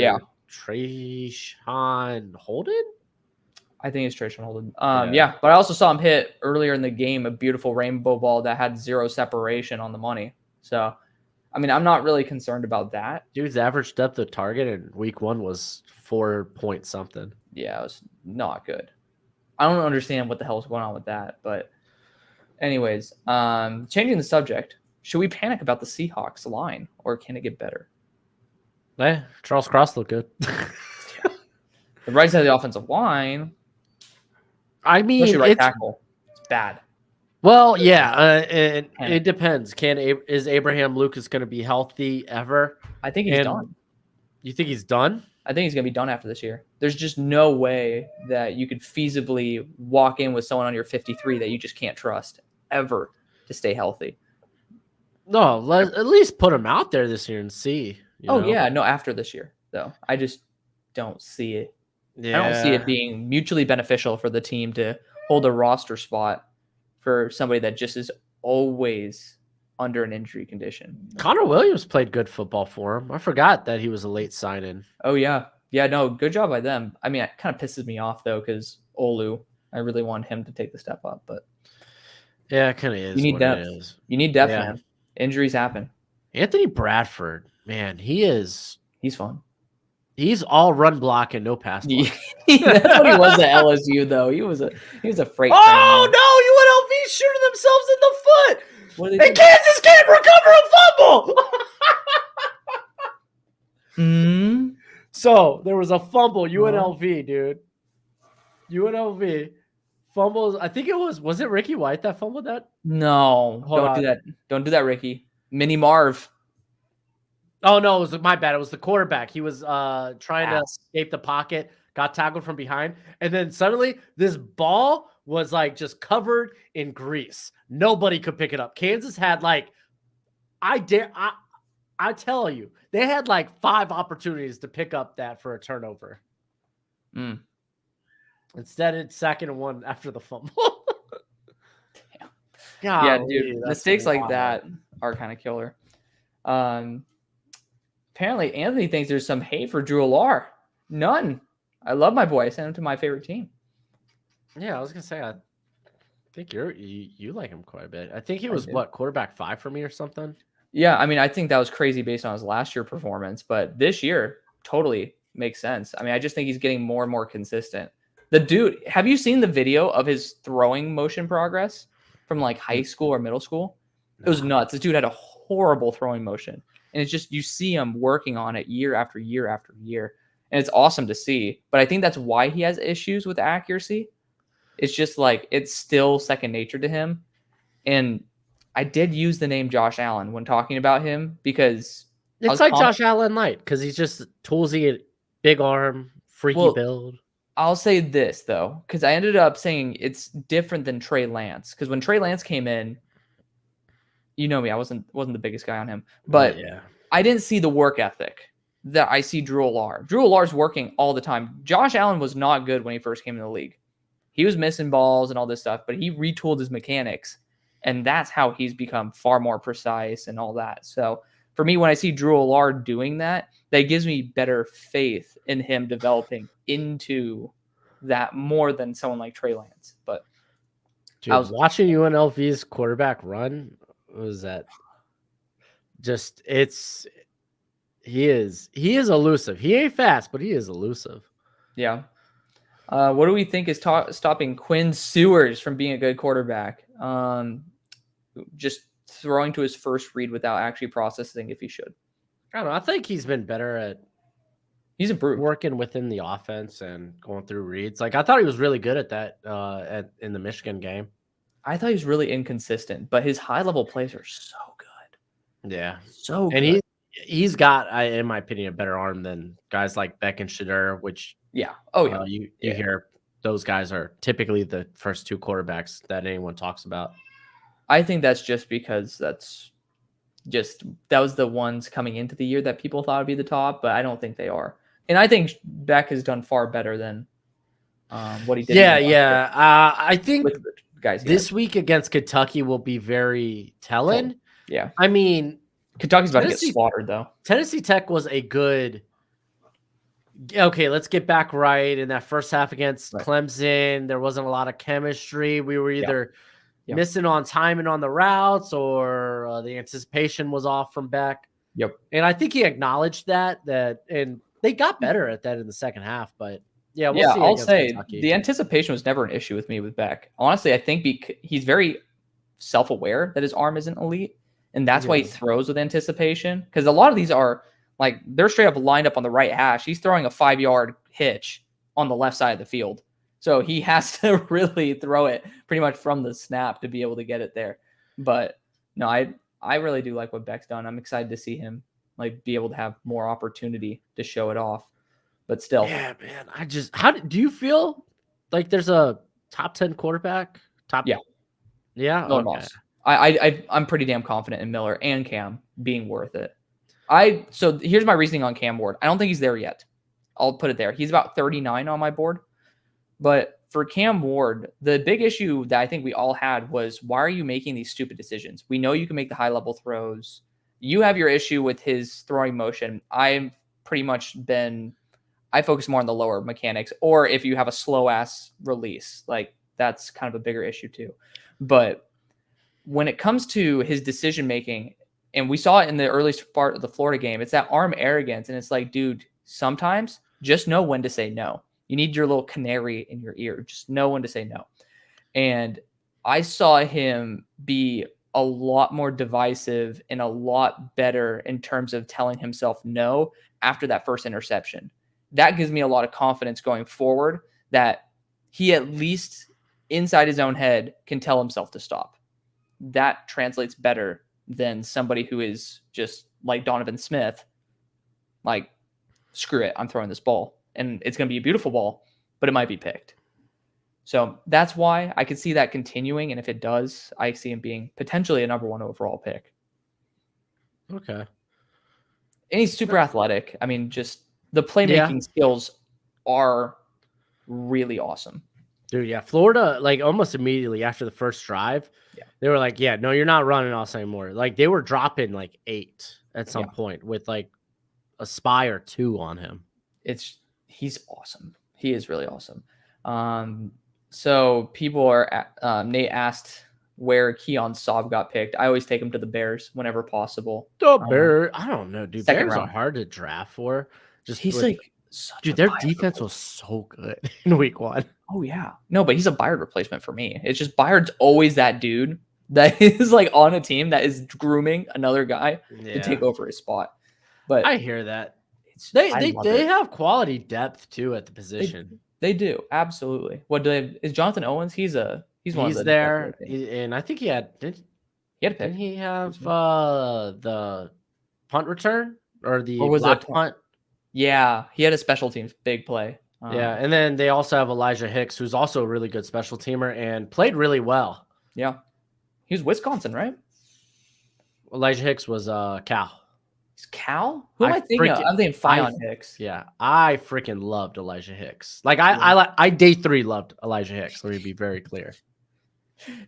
Trayshawn Holden. I think it's Trayshawn Holden. Yeah, but I also saw him hit earlier in the game a beautiful rainbow ball that had zero separation on the money. So, I mean, I'm not really concerned about that. Dude's average depth of target in week 1 was 4 point something. Yeah, it was not good. I don't understand what the hell's going on with that. But anyways, changing the subject, should we panic about the Seahawks line, or can it get better? Yeah, Charles Cross looked good. The right side of the offensive line, I mean, especially right tackle, it's bad. Well, yeah, it depends. Is Abraham Lucas going to be healthy ever? I think he's done. You think he's done? I think he's going to be done after this year. There's just no way that you could feasibly walk in with someone on your 53 that you just can't trust ever to stay healthy. No, at least put him out there this year and see. Yeah, no, after this year, though. I just don't see it. Yeah. I don't see it being mutually beneficial for the team to hold a roster spot for somebody that just is always under an injury condition. Connor Williams played good football for him. I forgot that he was a late sign-in. Oh, yeah. Yeah, no, good job by them. I mean, it kind of pisses me off, though, because Olu, I really want him to take the step up. But yeah, it kind of is. You need depth. You need depth, man. Injuries happen. Anthony Bradford, man, He's fun. he's all run block and no pass block. That's what he was at LSU, though. He was a freight train. Oh no! UNLV shooting themselves in the foot, What did they and do? Kansas can't recover a fumble. Hmm. So there was a fumble. UNLV, dude. UNLV fumbles. I think it was it Ricky White that fumbled that? No, Hold don't on. do that. Don't do that, Ricky. Mini Marv. Oh no, it was my bad. It was the quarterback. He was trying to Pass. escape the pocket, got tackled from behind, and then suddenly this ball was like just covered in grease. Nobody could pick it up. Kansas had like I tell you, they had like 5 opportunities to pick up that for a turnover. Mm. Instead, it's 2nd and 1 after the fumble. Yeah, Golly, dude. that's Mistakes like wild. that are kind of killer. Apparently, Anthony thinks there's some hate for Drew Alar. None. I love my boy. I sent him to my favorite team. Yeah, I was gonna say I think you like him quite a bit. I think he was do. quarterback 5 for me or something. Yeah, I mean, I think that was crazy based on his last year performance, but this year totally makes sense. I mean, I just think he's getting more and more consistent. The dude, have you seen the video of his throwing motion progress from like high school or middle school? It was nuts. This dude had a horrible throwing motion. And it's just, you see him working on it year after year after year. And it's awesome to see. But I think that's why he has issues with accuracy. It's just like, it's still second nature to him. And I did use the name Josh Allen when talking about him because it's like Josh Allen light because he's just toolsy, big arm, freaky build. I'll say this though, because I ended up saying it's different than Trey Lance. Because when Trey Lance came in, you know me, I wasn't the biggest guy on him, but yeah. I didn't see the work ethic that I see Drew Alar. Drew Alar's working all the time. Josh Allen was not good when he first came in the league. He was missing balls and all this stuff, but he retooled his mechanics, and that's how he's become far more precise and all that. So for me, when I see Drew Alar doing that, that gives me better faith in him developing into that more than someone like Trey Lance. But dude, I was watching UNLV's quarterback run. Was that just he is elusive. He ain't fast, but he is elusive. Yeah. What do we think is stopping Quinn Sewers from being a good quarterback? Just throwing to his first read without actually processing if he should. I don't know. I think he's been better at he's improved working within the offense and going through reads. Like I thought he was really good at that in the Michigan game. I thought he was really inconsistent, but his high level plays are so good. Yeah, so good. And he's got, in my opinion, a better arm than guys like Beck and Shadur, which you hear those guys are typically the first 2 quarterbacks that anyone talks about. I think that's just because that was the ones coming into the year that people thought would be the top, but I don't think they are. And I think Beck has done far better than what he did. Yeah. I think guys this week against Kentucky will be very telling. Yeah. I mean, Kentucky's about to get slaughtered, though. Tennessee Tech was a good. Okay, let's get back right. In that first half against Clemson, there wasn't a lot of chemistry. We were either missing on timing on the routes or the anticipation was off from Beck. Yep. And I think he acknowledged that, and they got better at that in the second half. But yeah, I'll say Kentucky. The anticipation was never an issue with me with Beck. Honestly, I think he's very self-aware that his arm isn't elite, and that's why he throws with anticipation. Because a lot of these are like they're straight up lined up on the right hash. He's throwing a 5-yard hitch on the left side of the field, so he has to really throw it pretty much from the snap to be able to get it there. But no, I really do like what Beck's done. I'm excited to see him like be able to have more opportunity to show it off. But still, yeah, man. How do you feel like there's a top 10 quarterback? Yeah. Okay. I'm pretty damn confident in Miller and Cam being worth it. So here's my reasoning on Cam Ward. I don't think he's there yet. I'll put it there. He's about 39 on my board. But for Cam Ward, the big issue that I think we all had was, why are you making these stupid decisions? We know you can make the high level throws. You have your issue with his throwing motion. I've pretty much I focus more on the lower mechanics, or if you have a slow ass release, like that's kind of a bigger issue too. But when it comes to his decision making, And we saw it in the early part of the Florida game. It's that arm arrogance. And it's like, dude, sometimes just know when to say no. You need your little canary in your ear. Just know when to say no. And I saw him be a lot more divisive and a lot better in terms of telling himself no after that first interception. That gives me a lot of confidence going forward that he at least inside his own head can tell himself to stop. That translates better than somebody who is just like Donovan Smith, like, screw it, I'm throwing this ball. And it's going to be a beautiful ball, but it might be picked. So that's why I could see that continuing. And if it does, I see him being potentially a number 1 overall pick. Okay. And he's super athletic. I mean, just the playmaking skills are really awesome. Dude, yeah. Florida, like almost immediately after the first drive, they were like, yeah, no, you're not running us anymore. Like they were dropping like 8 at some point with like a spy or 2 on him. He's awesome. He is really awesome. So people are, Nate asked where Keon Saab got picked. I always take him to the Bears whenever possible. The Bears, I don't know, dude. Second Bears round. are hard to draft for. He's like, dude, their defense was so good in week 1. Oh yeah, no, but he's a Byard replacement for me. It's just Byard's always that dude that is like on a team that is grooming another guy to take over his spot. But I hear that they have quality depth too at the position. They do, absolutely. Is Jonathan Owens? He's one of there, and I think he had a pick. Didn't he have the punt return or the block punt? Yeah, he had a special teams big play. Yeah, and then they also have Elijah Hicks, who's also a really good special teamer and played really well. Yeah, he was Wisconsin, right? Elijah Hicks was Cal. He's Cal? Who am I thinking of? I'm thinking Fion Hicks. Yeah, I freaking loved Elijah Hicks. Like I day 3 loved Elijah Hicks. Let me be very clear.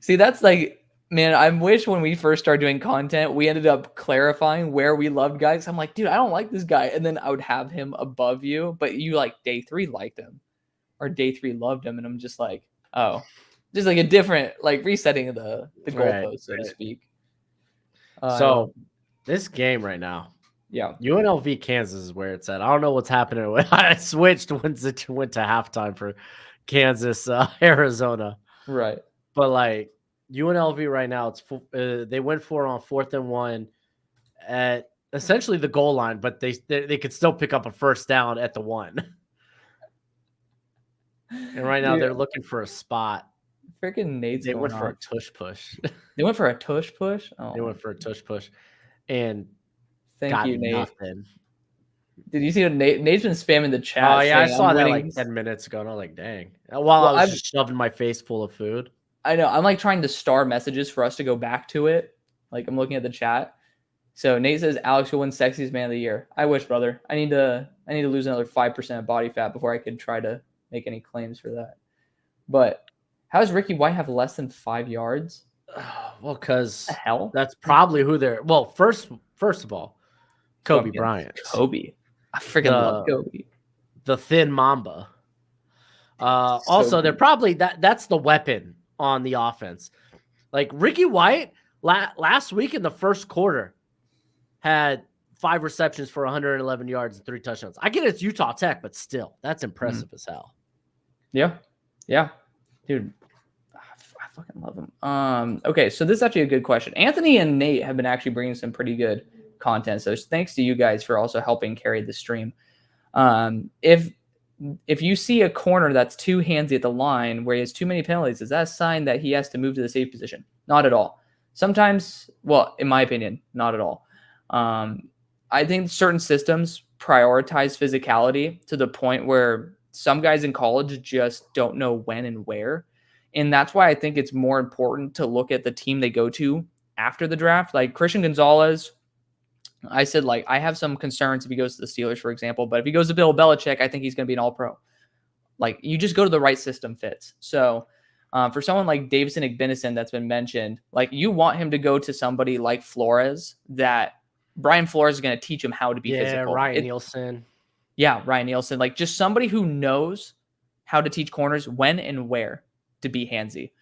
See, that's like, man, I wish when we first started doing content, we ended up clarifying where we loved guys. I'm like, dude, I don't like this guy. And then I would have him above you, but you like day 3 liked him or day 3 loved him. And I'm just like, oh, just like a different, like resetting of the goalpost, so to speak. So this game right now, UNLV Kansas is where it's at. I don't know what's happening. I switched once it went to halftime for Kansas, Arizona. Right. But like UNLV right now, they went for it on 4th and 1 at essentially the goal line, but they could still pick up a first down at the 1. And right now they're looking for a spot. Freaking Nate's They went for a tush push. They went for a tush push? Oh. They went for a tush push. And thank you, Nate. Nothing. Did you see what Nate's been spamming the chat? Oh, yeah, I saw that like 10 minutes ago, and I was like, dang. While I was just shoving my face full of food. I know. I'm like trying to star messages for us to go back to it. Like I'm looking at the chat. So Nate says Alex will win sexiest man of the year. I wish, brother. I need to lose another 5% of body fat before I could try to make any claims for that. But how does Ricky White have less than 5 yards? Well, because hell, that's probably who they're. Well, first of all, Kobe Bryant. Kobe, I freaking love Kobe. The thin Mamba. Also, they're probably that's the weapon on the offense. Like Ricky White last week in the first quarter had 5 receptions for 111 yards and 3 touchdowns. I get it's Utah Tech, but still, that's impressive as hell. Yeah, dude. I fucking love him. Okay, so this is actually a good question. Anthony and Nate have been actually bringing some pretty good content. So thanks to you guys for also helping carry the stream. If you see a corner that's too handsy at the line where he has too many penalties, is that a sign that he has to move to the safe position? Not at all. Sometimes, well, in my opinion, not at all. I think certain systems prioritize physicality to the point where some guys in college just don't know when and where. And that's why I think it's more important to look at the team they go to after the draft. Like Christian Gonzalez, I said, like, I have some concerns if he goes to the Steelers, for example. But if he goes to Bill Belichick, I think he's going to be an all-pro. Like, you just go to the right system fits. So for someone like Davison Igbenison that's been mentioned, like, you want him to go to somebody like Flores that Brian Flores is going to teach him how to be physical. Ryan Nielsen. Yeah, Ryan Nielsen. Like, just somebody who knows how to teach corners when and where to be handsy.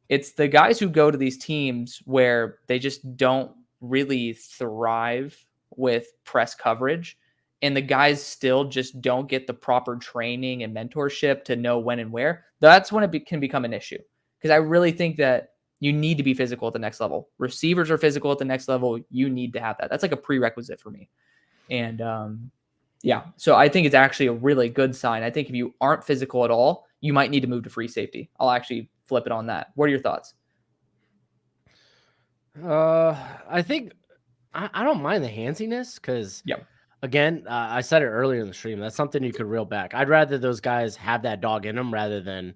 It's the guys who go to these teams where they just don't really thrive with press coverage, and the guys still just don't get the proper training and mentorship to know when and where, that's when it can become an issue. Because I really think that you need to be physical at the next level. Receivers are physical at the next level. You need to have that. That's like a prerequisite for me. And yeah, so I think it's actually a really good sign. I think if you aren't physical at all, you might need to move to free safety. I'll actually flip it on that. What are your thoughts? I think I don't mind the handsiness because, Yeah. again, I said it earlier in the stream. That's something you could reel back. I'd rather those guys have that dog in them rather than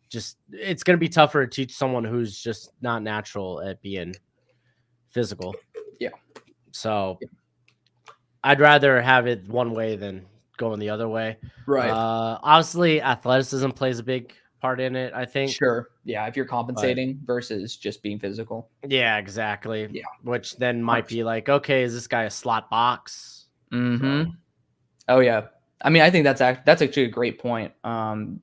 just. It's going to be tougher to teach someone who's just not natural at being physical. Yeah. So I'd rather have it one way than going the other way. Right. Obviously, athleticism plays a big part in it, I think. Sure. Yeah. If you're compensating versus just being physical. Yeah, exactly. Yeah. Which then might be like, okay, is this guy a slot box? Mm-hmm. Oh yeah. I mean, I think that's actually a great point.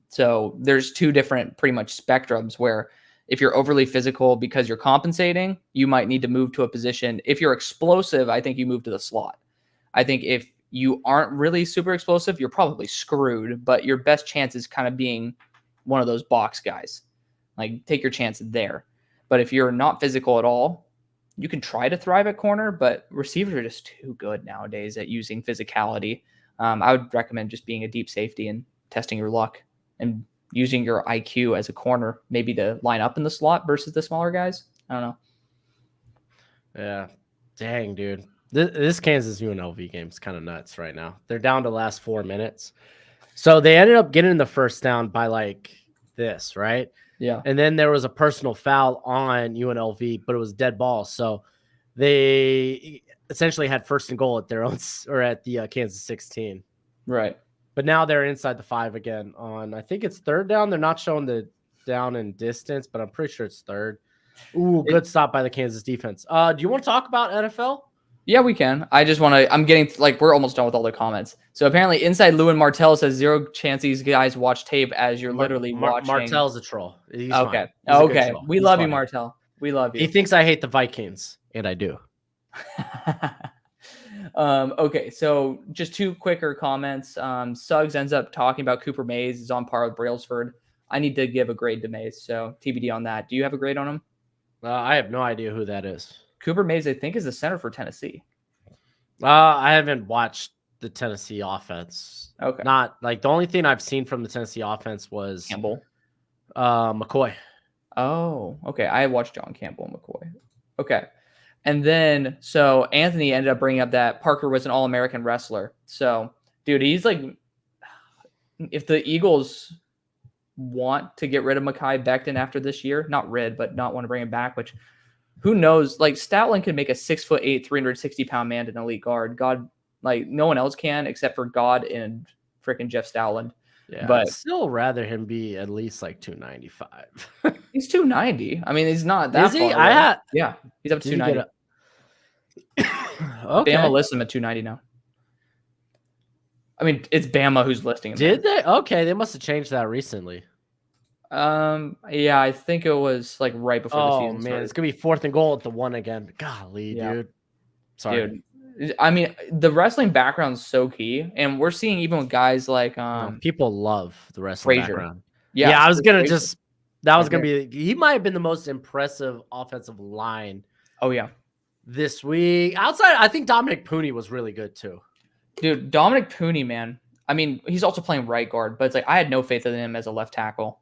So there's two different pretty much spectrums where if you're overly physical because you're compensating, you might need to move to a position. If you're explosive, I think you move to the slot. I think if you aren't really super explosive, you're probably screwed, but your best chance is kind of being one of those box guys. Like, take your chance there. But if you're not physical at all, you can try to thrive at corner, but receivers are just too good nowadays at using physicality. I would recommend just being a deep safety and testing your luck and using your IQ as a corner, maybe to line up in the slot versus the smaller guys. I don't know. Yeah. Dang, dude. This Kansas UNLV game is kind of nuts right now. They're down to the last 4 minutes. So they ended up getting the first down by like this, right? Yeah. And then there was a personal foul on UNLV, but it was dead ball. So they essentially had first and goal at their own, or at the Kansas 16. Right. But now they're inside the 5 again on, I think it's third down. They're not showing the down in distance, but I'm pretty sure it's third. Ooh, good stop by the Kansas defense. Do you want to talk about NFL? Yeah, we can. I just want to, I'm getting, like, we're almost done with all the comments. So apparently Inside Lewin Martell says 0 chance these guys watch tape as you're literally watching. Martell's a troll. He's okay. He's okay. We love you, Martell. We love you. He thinks I hate the Vikings, and I do. Okay, so just 2 quicker comments. Suggs ends up talking about Cooper Mays is on par with Brailsford. I need to give a grade to Mays, so TBD on that. Do you have a grade on him? I have no idea who that is. Cooper Mays, I think, is the center for Tennessee. I haven't watched the Tennessee offense. Okay. Not like the only thing I've seen from the Tennessee offense was Campbell. McCoy. Oh, okay. I watched John Campbell and McCoy. Okay. And then, so Anthony ended up bringing up that Parker was an All-American wrestler. So, dude, he's like, if the Eagles want to get rid of Mekhi Becton after this year, not rid, but not want to bring him back, which who knows? Like, Stoutland can make a 6'8", 360-pound man an elite guard. God, like, no one else can except for God and freaking Jeff Stoutland. Yeah, but I'd still rather him be at least like 295. He's 290. I mean, he's not that Is he? far away. Yeah, he's up to 290. Okay. Bama lists him at 290 now. I mean, it's Bama who's listing him. Did they? Okay, they must have changed that recently. Yeah, I think it was like right before the season started. It's gonna be 4th and goal at the 1 again. Golly, dude. Sorry. Dude, I mean, the wrestling background is so key, and we're seeing even with guys like people love the wrestling Frazier. background. Yeah, I was gonna Frazier. just that was gonna be. He might have been the most impressive offensive line. Oh yeah, this week outside, I think Dominic Pooney was really good too. Dude, Dominic Pooney, man. I mean, he's also playing right guard, but it's like I had no faith in him as a left tackle.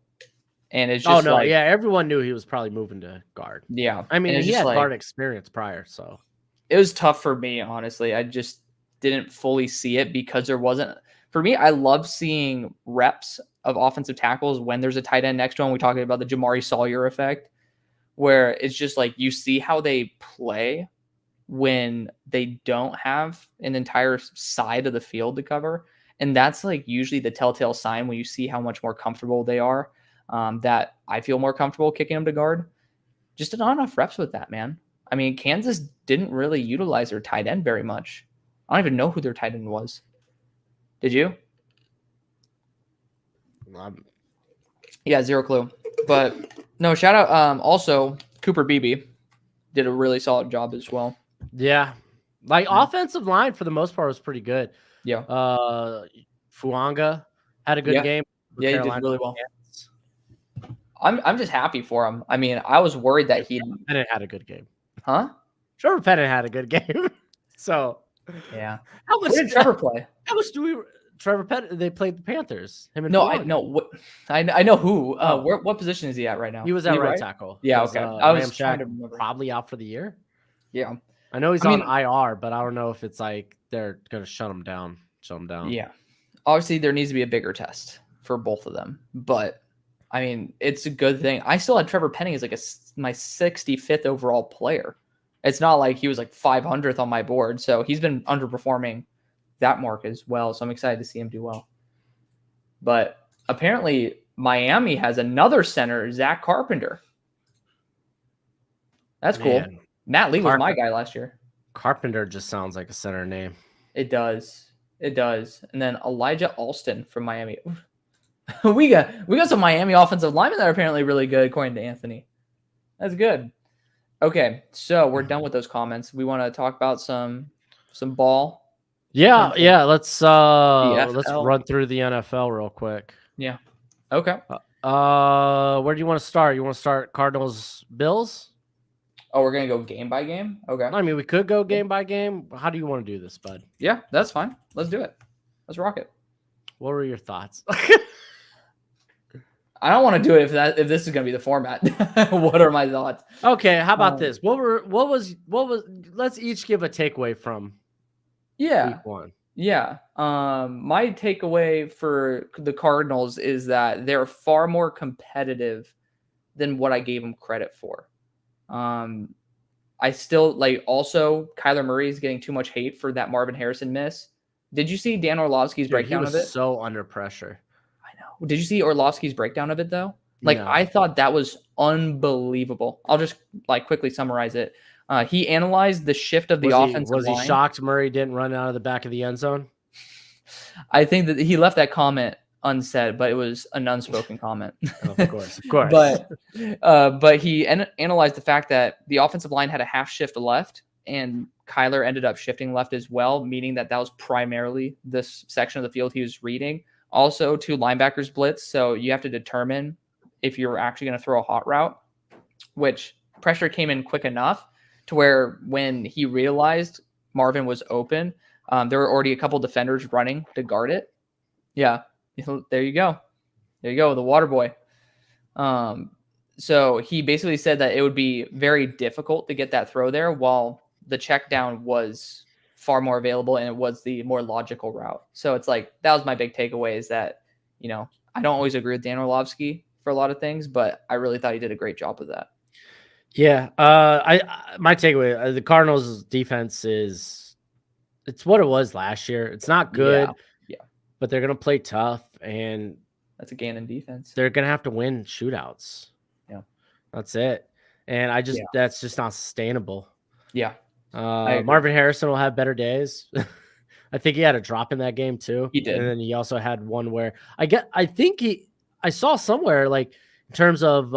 And it's just everyone knew he was probably moving to guard. Yeah. I mean, he had guard experience prior, so it was tough for me, honestly. I just didn't fully see it because there wasn't, for me, I love seeing reps of offensive tackles when there's a tight end next to him. We talked about the Jamari Sawyer effect, where it's just like you see how they play when they don't have an entire side of the field to cover. And that's like usually the telltale sign when you see how much more comfortable they are. That I feel more comfortable kicking them to guard. Just not enough reps with that, man. I mean, Kansas didn't really utilize their tight end very much. I don't even know who their tight end was. Did you? Yeah, zero clue. But no, shout out. Also, Cooper Beebe did a really solid job as well. Yeah. Like offensive line for the most part was pretty good. Yeah. Fuanga had a good Yeah. game for Yeah, he did Carolina. really well. I'm just happy for him. I mean, I was worried that he'd Pennant had a good game. huh? Trevor Pennant had a good game. So Yeah. how much Where did Trevor play? How much do we Trevor Pennant? They played the Panthers. Him and No, I Fuanga. know what I know who. Oh. What position is he at right now? He was Is at right right tackle. Yeah, 'cause, okay. I was Ramchak trying to remember. probably out for the year. Yeah. I know he's I on mean- IR, but I don't know if it's like they're gonna shut him down. Yeah. Obviously, there needs to be a bigger test for both of them, but I mean, it's a good thing. I still had Trevor Penning as like my 65th overall player. It's not like he was like 500th on my board, so he's been underperforming that mark as well. So I'm excited to see him do well. But apparently, Miami has another center, Zach Carpenter. That's cool. Man, Matt Lee was my guy last year. Carpenter just sounds like a center name. It does. It does. And then Elijah Alston from Miami. we got some Miami offensive linemen that are apparently really good, according to Anthony. That's good. Okay, so we're done with those comments. We want to talk about some ball. Yeah, yeah. Let's FL. run through the NFL real quick. Yeah. Okay. Where do you want to start? You want to start Cardinals Bills? Oh, we're gonna go game by game. Okay. I mean, we could go game by game. How do you want to do this, bud? Yeah, that's fine. Let's do it. Let's rock it. What were your thoughts? I don't want to do it if this is gonna be the format. What are my thoughts? Okay, how about this? What was? Let's each give a takeaway from week one. Yeah. My takeaway for the Cardinals is that they're far more competitive than what I gave them credit for. I still also Kyler Murray is getting too much hate for that Marvin Harrison miss. Did you see Dan Orlovsky's breakdown of it? So under pressure. I know. Did you see Orlovsky's breakdown of it though? No. I thought that was unbelievable. I'll just quickly summarize it. He analyzed the shift of the offensive line. Was he shocked Murray didn't run out of the back of the end zone? I think that he left that comment unsaid, but it was an unspoken comment. Of course. But he analyzed the fact that the offensive line had a half shift left, and Kyler ended up shifting left as well, meaning that was primarily this section of the field he was reading. Also, 2 linebackers blitz, so you have to determine if you're actually going to throw a hot route, which pressure came in quick enough to where when he realized Marvin was open, there were already a couple defenders running to guard it. Yeah. There you go. There you go. The water boy. So he basically said that it would be very difficult to get that throw there while the check down was far more available and it was the more logical route. So it's that was my big takeaway is that, I don't always agree with Dan Orlovsky for a lot of things, but I really thought he did a great job with that. Yeah. My takeaway, the Cardinals defense it's what it was last year. It's not good. Yeah. But they're going to play tough, and that's a gain in defense. They're going to have to win shootouts. Yeah. That's it. And that's just not sustainable. Yeah. Marvin Harrison will have better days. I think he had a drop in that game too. He did. And then he also had one where I saw somewhere in terms of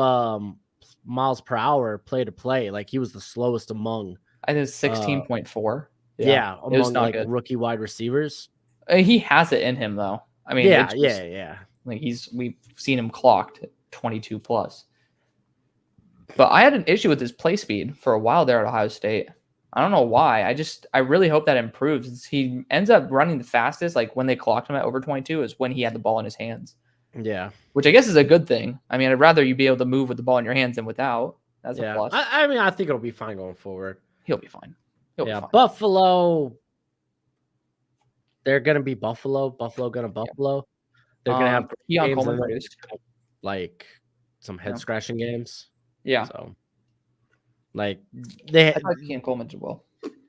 miles per hour play to play, he was the slowest among. I think it's 16.4. Yeah. Among good. rookie wide receivers. He has it in him though. I mean, yeah. We've seen him clocked at 22 plus. But I had an issue with his play speed for a while there at Ohio State. I don't know why. I really hope that improves. He ends up running the fastest, when they clocked him at over 22, is when he had the ball in his hands. Yeah. Which I guess is a good thing. I mean, I'd rather you be able to move with the ball in your hands than without. That's a plus. I think it'll be fine going forward. He'll be fine. He'll be fine. Buffalo. They're going to be Buffalo. Buffalo going to Buffalo. They're going to have Keon Coleman produced. Some head scratching games. Yeah. So, I thought Keon Coleman did well.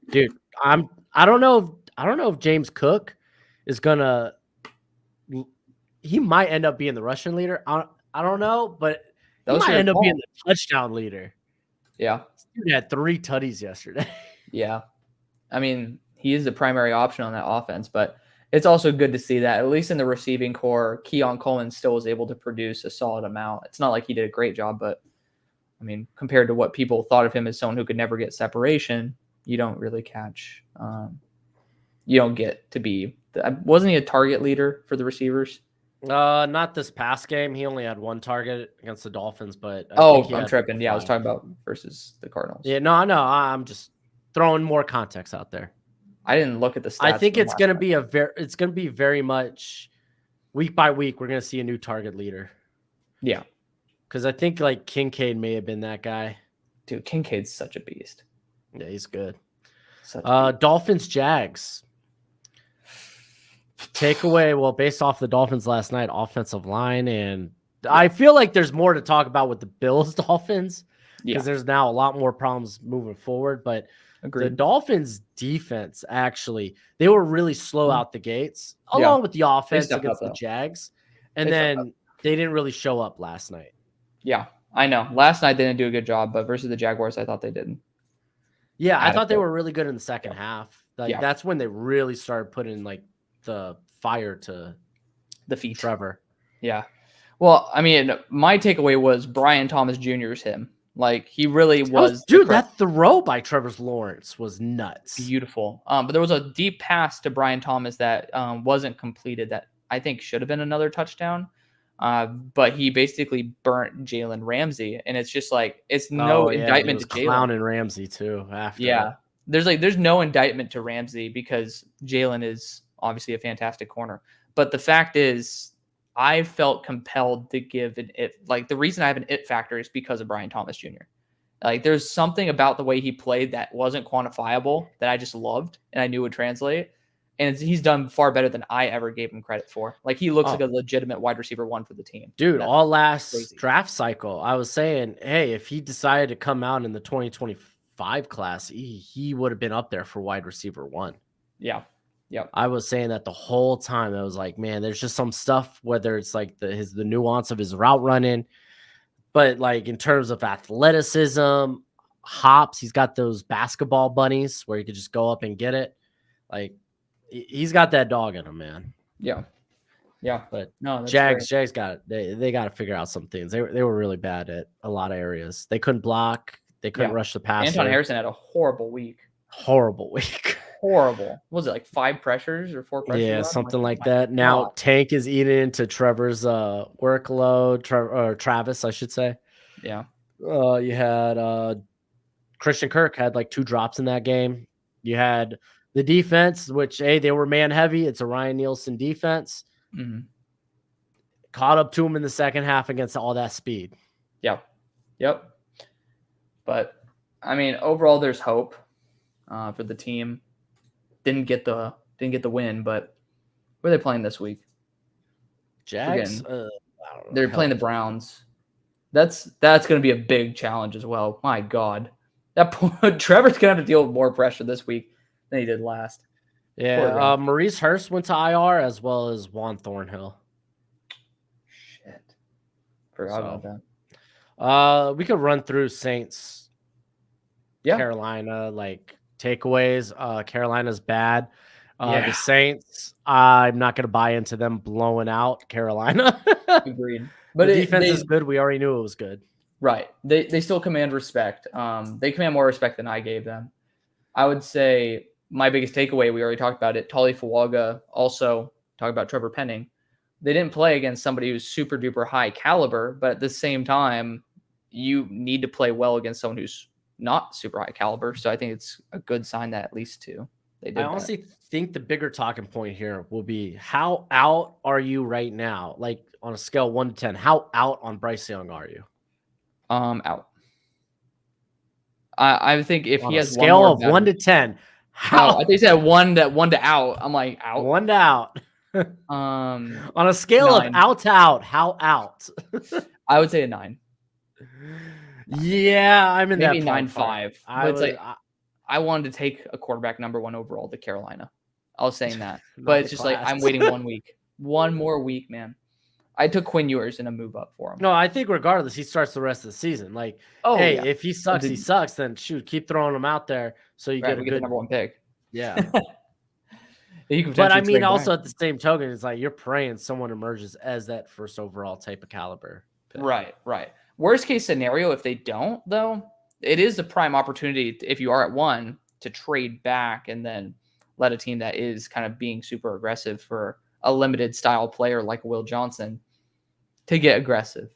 Dude, I don't know if James Cook is gonna. He might end up being the rushing leader. I don't know, but he might end up being the touchdown leader. Yeah. He had 3 tutties yesterday. Yeah. I mean, he is the primary option on that offense, but it's also good to see that at least in the receiving core, Keon Coleman still was able to produce a solid amount. It's not like he did a great job, but I mean, compared to what people thought of him as someone who could never get separation, you don't really catch. You don't get to be. Wasn't he a target leader for the receivers? Not this past game. He only had one target against the Dolphins, but I think he I'm had tripping. Yeah, I was 5. talking about versus the Cardinals. Yeah, no, I'm just throwing more context out there. I didn't look at the stats. I think it's gonna be very much week by week. We're gonna see a new target leader. Yeah, because I think like Kincaid may have been that guy. Dude, Kincaid's such a beast. Yeah, he's good. Beast. Dolphins Jags. Takeaway, well, based off the Dolphins last night, offensive line, and I feel like there's more to talk about with the Bills Dolphins because there's now a lot more problems moving forward. But the Dolphins defense, actually, they were really slow out the gates, along with the offense against the Jags. And then they didn't really show up last night. Yeah, I know. Last night they didn't do a good job, but versus the Jaguars, I thought they did. Yeah, I thought they were really good in the second half. Like that's when they really started putting like the fire to the feet. Trevor. Yeah. Well, I mean, my takeaway was Brian Thomas Jr.'s him. Like he really was. Dude, that throw by Trevor Lawrence was nuts. Beautiful. But there was a deep pass to Brian Thomas that wasn't completed that I think should have been another touchdown. But he basically burnt Jalen Ramsey, and it's just like it's no indictment to Jalen. Clowning Ramsey too. After there's no indictment to Ramsey because Jalen is obviously a fantastic corner. But the fact is, I felt compelled to give an it. Like the reason I have an it factor is because of Brian Thomas Jr. Like there's something about the way he played that wasn't quantifiable that I just loved and I knew would translate. And he's done far better than I ever gave him credit for. Like he looks like a legitimate wide receiver 1 for the team. Dude, all last draft cycle, I was saying, hey, if he decided to come out in the 2025 class, he would have been up there for wide receiver 1. Yeah. Yeah. I was saying that the whole time. I was like, man, there's just some stuff, whether it's like the nuance of his route running, but like in terms of athleticism, hops, he's got those basketball bunnies where he could just go up and get it. Like, he's got that dog in him, man. Yeah. Yeah. But no, Jags got it. They got to figure out some things. They were really bad at a lot of areas. They couldn't block. They couldn't rush the passer. Anton Harrison had a horrible week. Horrible week. Horrible. What was it like 5 pressures or 4 pressures? Yeah, something like that. Now Tank is eating into Trevor's workload, or Travis, I should say. Yeah. You had Christian Kirk had like 2 drops in that game. You had the defense, which they were man heavy. It's a Ryan Nielsen defense. Mm-hmm. Caught up to him in the second half against all that speed. Yeah. Yep. But I mean, overall, there's hope for the team. Didn't get the win, but who are they playing this week? Jags. They're playing the Browns. That's going to be a big challenge as well. My God, Trevor's going to have to deal with more pressure this week than he did last. Yeah, Maurice Hurst went to IR as well as Juan Thornhill. Shit, forgot about that. We could run through Saints. Yeah, Carolina like takeaways. Carolina's bad. The Saints, I'm not going to buy into them blowing out Carolina. Agreed. But the defense is good. We already knew it was good. Right. They still command respect. They command more respect than I gave them. I would say my biggest takeaway, we already talked about it, Tali Fuaga, also talk about Trevor Penning. They didn't play against somebody who's super duper high caliber, but at the same time, you need to play well against someone who's not super high caliber. So I think it's a good sign that at least they did. I honestly think the bigger talking point here will be how out are you right now? Like on a scale 1 to 10, how out on Bryce Young are you? Out. I think if he has a scale of 1 to 10, how? I think he said one to out. I'm like out. 1 to out. On a scale 9. Of out to out, how out? I would say a 9. Yeah, I'm in maybe that 9.5. I wanted to take a quarterback number 1 overall to Carolina. I was saying that, but it's just like I'm waiting 1 week, 1 more week, man. I took Quinn Ewers in a move up for him. No, I think regardless, he starts the rest of the season. Like, if he sucks, he sucks. Then shoot, keep throwing him out there so you get a good the number 1 pick. Yeah. But I mean, also at the same token, it's like you're praying someone emerges as that first overall type of caliber pick. Right. Worst case scenario, if they don't, though, it is a prime opportunity if you are at 1 to trade back and then let a team that is kind of being super aggressive for a limited style player like Will Johnson to get aggressive.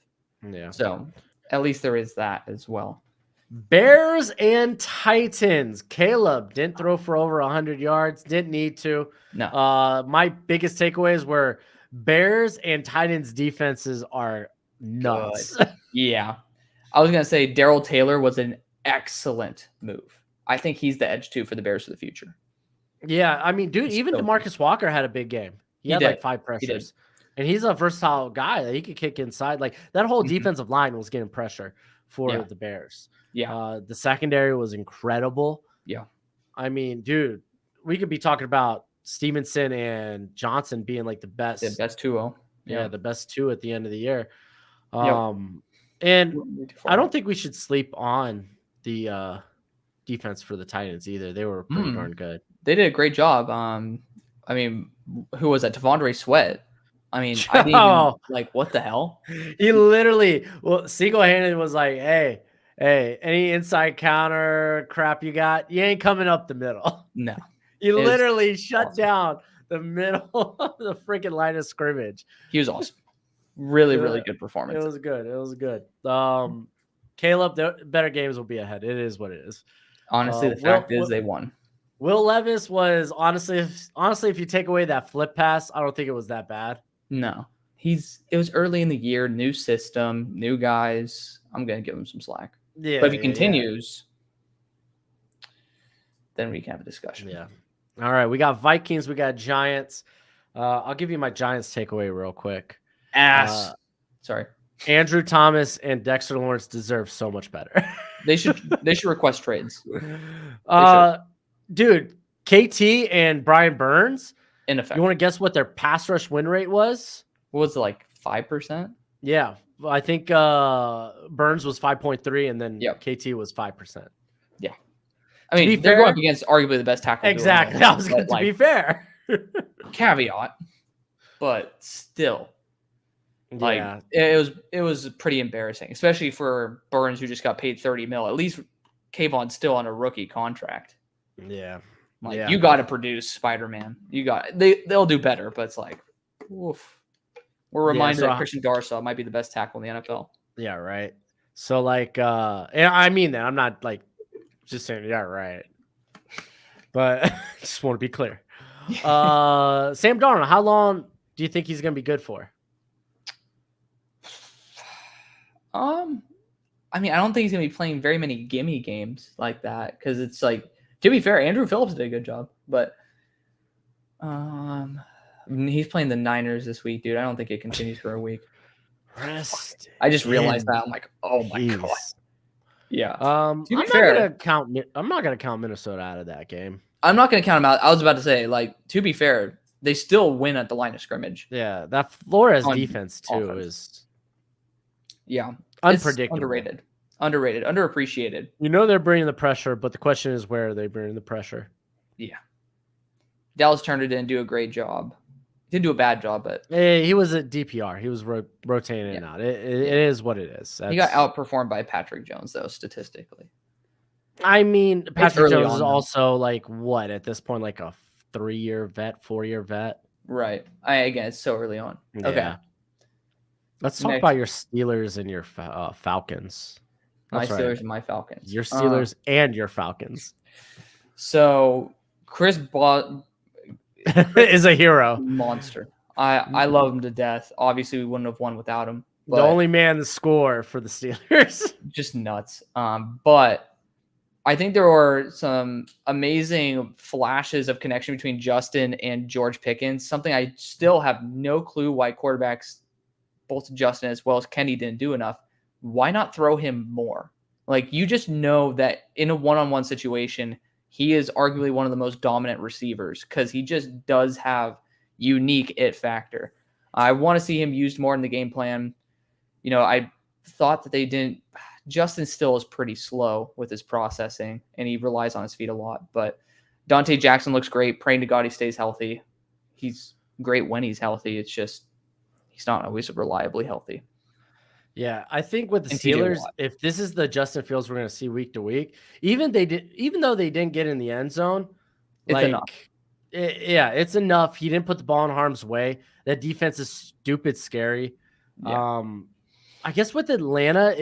Yeah. So at least there is that as well. Bears and Titans. Caleb didn't throw for over 100 yards. Didn't need to. No. My biggest takeaways were Bears and Titans defenses are nuts. Yeah. I was going to say Darrell Taylor was an excellent move. I think he's the edge 2 for the Bears for the future. Yeah, I mean, dude, He's even so DeMarcus Walker had a big game. He had did. like 5 pressures. And he's a versatile guy that he could kick inside. Like that whole defensive line was getting pressure for the Bears. Yeah. The secondary was incredible. Yeah. I mean, dude, we could be talking about Stevenson and Johnson being like the best 2-0. Yeah, the best 2 at the end of the year. Yep. And I don't think we should sleep on the defense for the Titans either. They were pretty darn good. They did a great job. I mean, who was that? Devondre Sweat. I mean, I didn't even, like, what the hell? He literally, single-handed was like, hey, any inside counter crap you got, you ain't coming up the middle. No. He literally shut down the middle of the freaking line of scrimmage. He was awesome. Really, really good performance. It was good. It was good. Caleb, the better games will be ahead. It is what it is. Honestly, the fact is they won. Will Levis was honestly, if you take away that flip pass, I don't think it was that bad. No. It was early in the year, new system, new guys. I'm going to give him some slack. Yeah. But if he continues, then we can have a discussion. Yeah. All right. We got Vikings. We got Giants. I'll give you my Giants takeaway real quick. Sorry. Andrew Thomas and Dexter Lawrence deserve so much better. They should request trades. Dude, KT and Brian Burns. Ineffective. You want to guess what their pass rush win rate was? What was it, like 5%? Yeah. I think Burns was 5.3 and then KT was 5%. Yeah. I mean, they're going up against arguably the best tackle. Exactly. I was going to be fair. Caveat. But still. Like it was pretty embarrassing, especially for Burns, who just got paid $30 million. At least Kayvon's still on a rookie contract. Yeah. You got to produce Spider-Man. They'll do better, but it's like, oof. We're reminded that Christian Darsaw might be the best tackle in the NFL. Yeah, right. So like, and I mean that. I'm not like just saying, yeah, right. But I just want to be clear. Sam Darnold, how long do you think he's going to be good for? I mean, I don't think he's going to be playing very many gimme games like that because it's like, to be fair, Andrew Phillips did a good job, but he's playing the Niners this week, dude. I don't think it continues for a week. I just realized that. I'm like, oh my god. Yeah. I'm not gonna count Minnesota out of that game. I'm not gonna count them out. I was about to say, like, to be fair, they still win at the line of scrimmage. Yeah, that Flores defense too is unpredictable. Underrated, underappreciated. You know they're bringing the pressure, but the question is where are they bringing the pressure? Yeah. Dallas Turner didn't do a great job. He didn't do a bad job, but he was at DPR. He was rotating in and out. It is what it is. He got outperformed by Patrick Jones, though, statistically. I mean, Patrick Jones is also like what at this point, like a 3-year vet, 4-year vet. Right. Again, it's so early on. Yeah. Okay. Let's talk about your Steelers and your Falcons. My Steelers and my Falcons. Your Steelers and your Falcons. So Chris is a hero. Monster. I love him to death. Obviously, we wouldn't have won without him. The only man to score for the Steelers. Just nuts. But I think there were some amazing flashes of connection between Justin and George Pickens, something I still have no clue why quarterbacks, both Justin as well as Kenny, didn't do enough. Why not throw him more? Like, you just know that in a one-on-one situation, he is arguably one of the most dominant receivers because he just does have unique it factor. I want to see him used more in the game plan. You know, I thought that they didn't. Justin still is pretty slow with his processing, and he relies on his feet a lot. But Dante Jackson looks great. Praying to God he stays healthy. He's great when he's healthy. It's just he's not always reliably healthy. Yeah, I think with the And TJ Steelers, Watt. if this is the Justin Fields we're going to see week to week, even though they didn't get in the end zone, It's enough. yeah, it's enough. He didn't put the ball in harm's way. That defense is stupid scary. Yeah. I guess with Atlanta,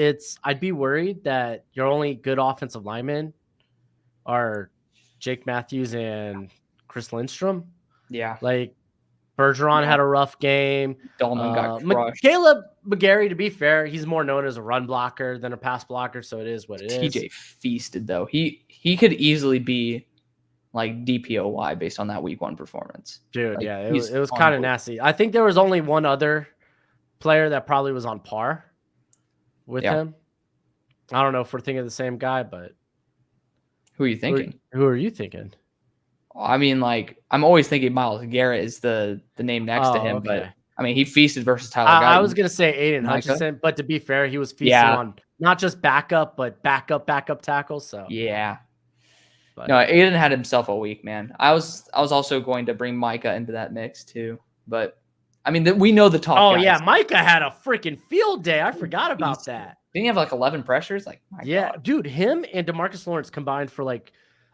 I'd be worried that your only good offensive linemen are Jake Matthews and Chris Lindstrom. Yeah. Like Bergeron had a rough game. Dolman got crushed. Caleb McGarry, to be fair, he's more known as a run blocker than a pass blocker, so it is what it is. TJ feasted though. He could easily be like DPOY based on that week 1 performance. Dude, like, yeah, it was kind of nasty. I think there was only one other player that probably was on par with him. I don't know if we're thinking of the same guy, but who are you thinking? Who are you thinking? I mean, like, I'm always thinking Myles Garrett is the name next to him, but I mean, he feasted versus Tyler Guyton. I was gonna say Aiden Hutchinson, but to be fair, he was feasting on not just backup, but backup tackles. So yeah. But no, Aiden had himself a week, man. I was also going to bring Micah into that mix too, but I mean, we know the top. Oh guys. yeah, Micah had a freaking field day. I forgot about that. Didn't he have like 11 pressures? Like, God. Dude, him and DeMarcus Lawrence combined for like,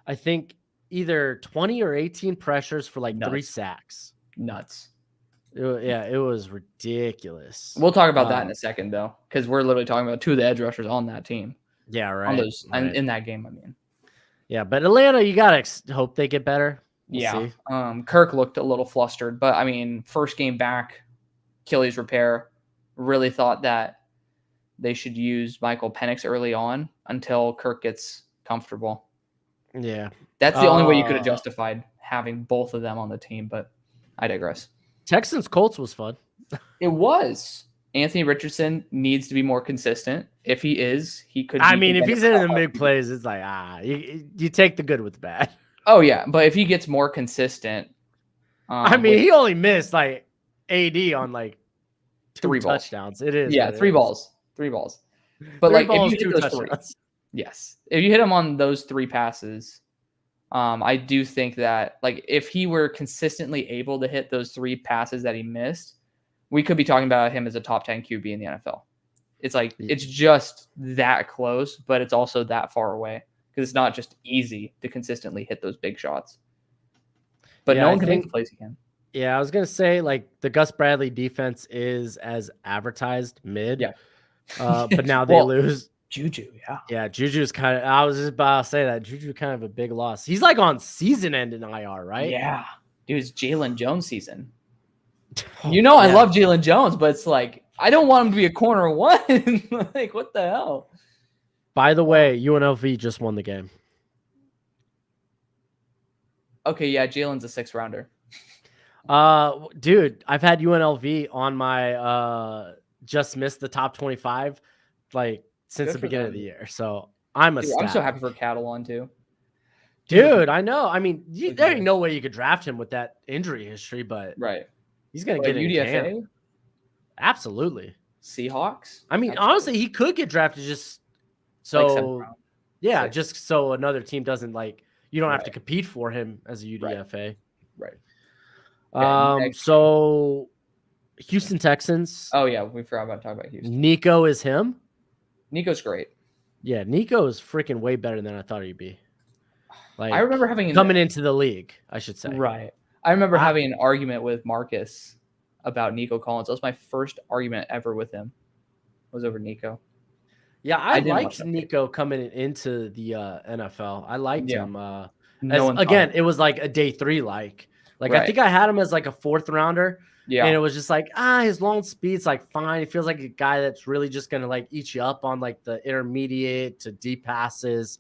I think either 20 or 18 pressures for like 3 sacks. Nuts. It was ridiculous. We'll talk about that in a second though, because we're literally talking about 2 of the edge rushers on that team. Yeah, right. On those in that game, I mean. Yeah, but Atlanta, you gotta hope they get better. We'll see. Kirk looked a little flustered, but I mean, first game back, Achilles repair. Really thought that they should use Michael Penix early on until Kirk gets comfortable. Yeah, that's the only way you could have justified having both of them on the team. But I digress. Texans Colts was fun. It was. Anthony Richardson needs to be more consistent. If he is, he could. I mean, if he's in the big plays, it's like you take the good with the bad. Oh yeah, but if he gets more consistent, I mean, he only missed like AD on like 3 touchdowns. It is 3 balls, 3 balls. But 3 like balls, if you hit those touchdowns. 3, yes, if you hit him on those 3 passes, I do think that like if he were consistently able to hit those 3 passes that he missed, we could be talking about him as a top 10 QB in the NFL. It's like, it's just that close, but it's also that far away because it's not just easy to consistently hit those big shots. But no one can make the plays he can. Yeah, I was going to say, like, the Gus Bradley defense is as advertised mid. Yeah. But now they lose. Juju, yeah. Yeah, Juju's kind of, I was just about to say that. Juju kind of a big loss. He's like on season end in IR, right? Yeah. Dude, it's Jalen Jones season. I love Jalen Jones, but it's like, I don't want him to be a corner 1. Like, what the hell? By the way, UNLV just won the game. Okay, yeah, Jalen's a 6th rounder. Dude, I've had UNLV on my just missed the top 25 like since the beginning of the year. So I'm I'm so happy for Catalan too. Dude, I know. I mean, there ain't no way you could draft him with that injury history, but he's gonna get UDFA. in camp. Absolutely. Seahawks. I mean, honestly, he could get drafted just so just so another team doesn't you don't have to compete for him as a UDFA. Right. So Houston Texans. Oh yeah, we forgot about talking about Houston. Nico is him. Nico's great. Yeah, Nico is freaking way better than I thought he'd be. I remember having coming into the league, I should say. Right. I remember having an argument with Marcus about Nico Collins. That was my first argument ever with him. Was over Nico. Yeah, I liked Nico coming into the NFL. I liked him. Again, it was like a day 3 I think I had him as like a 4th rounder. Yeah. And it was just like, his long speed's like fine. He feels like a guy that's really just gonna eat you up on the intermediate to deep passes.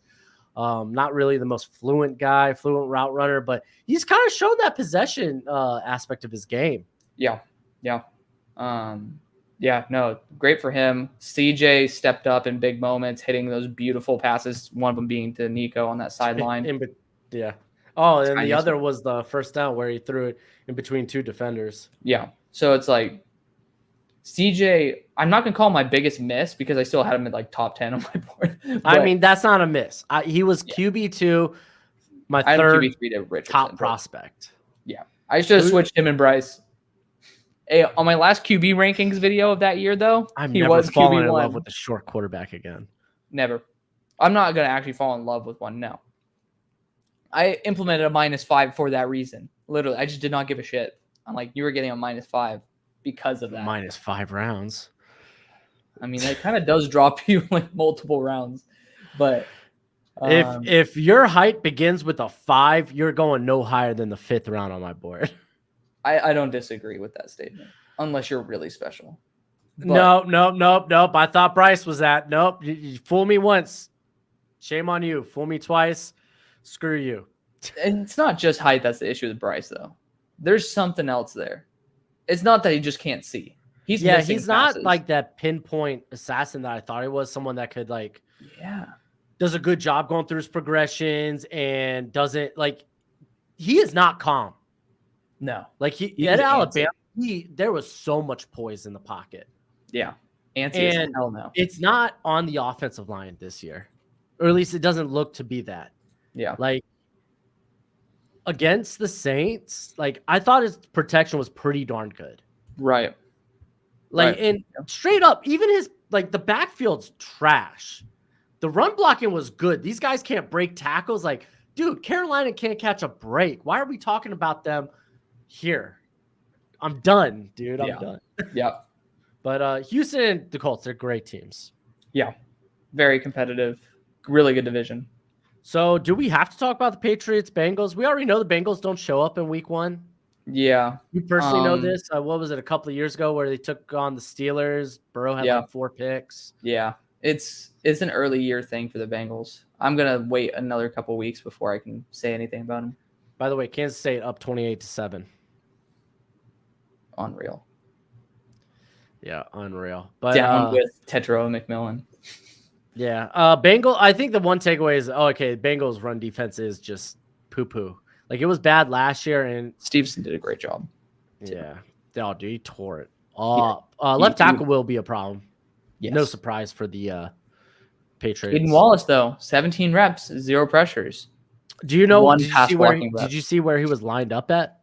Not really the most fluent route runner, but he's kind of shown that possession aspect of his game. Yeah. No, great for him. CJ stepped up in big moments, hitting those beautiful passes. One of them being to Nico on that sideline. Oh, and the other was the first down where he threw it in between 2 defenders. Yeah. So it's like CJ, I'm not going to call him my biggest miss because I still had him at top 10 on my board. I mean, that's not a miss. He was QB2, my third QB3 to Richardson, top prospect. Yeah. I should have switched him and Bryce. Hey, on my last QB rankings video of that year, though, I'm he never was falling in QB1. love with a short quarterback again. Never. I'm not going to actually fall in love with one. No. I implemented a -5 for that reason. Literally, I just did not give a shit. I'm like, you were getting a -5 because of that. -5 rounds. I mean, that kind of does drop you like multiple rounds. But if your height begins with a 5, you're going no higher than the 5th round on my board. I don't disagree with that statement, unless you're really special. But, nope. I thought Bryce was that. Nope. You fool me once. Shame on you. Fool me twice. Screw you. And it's not just height that's the issue with Bryce, though. There's something else there. It's not that he just can't see. He's not passes. like that pinpoint assassin that I thought he was. Someone that could yeah, does a good job going through his progressions and doesn't he is not calm. No, like he at Alabama, there was so much poise in the pocket. Yeah, and hell no. It's not on the offensive line this year, or at least it doesn't look to be that. Yeah, like against the Saints, I thought his protection was pretty darn good. Right. And straight up, even his the backfield's trash. The run blocking was good. These guys can't break tackles. Dude, Carolina can't catch a break. Why are we talking about them here? I'm done, dude. I'm done. Yeah. But Houston and the Colts, they're great teams. Yeah. Very competitive. Really good division. So do we have to talk about the Patriots, Bengals? We already know the Bengals don't show up in week 1. Yeah. You personally know this. What was it, a couple of years ago where they took on the Steelers? Burrow had 4 picks. Yeah. It's an early year thing for the Bengals. I'm going to wait another couple weeks before I can say anything about them. By the way, Kansas State up 28-7. Unreal. Yeah, unreal. But down with Tetro and McMillan. Yeah. I think the one takeaway is, Bengals run defense is just poo-poo. It was bad last year, and Stevenson did a great job. Yeah. Oh, dude, he tore it up. Left tackle will be a problem. Yes. No surprise for the Patriots. Aiden Wallace, though, 17 reps, 0 pressures. Do you know? Did you see where he was lined up at?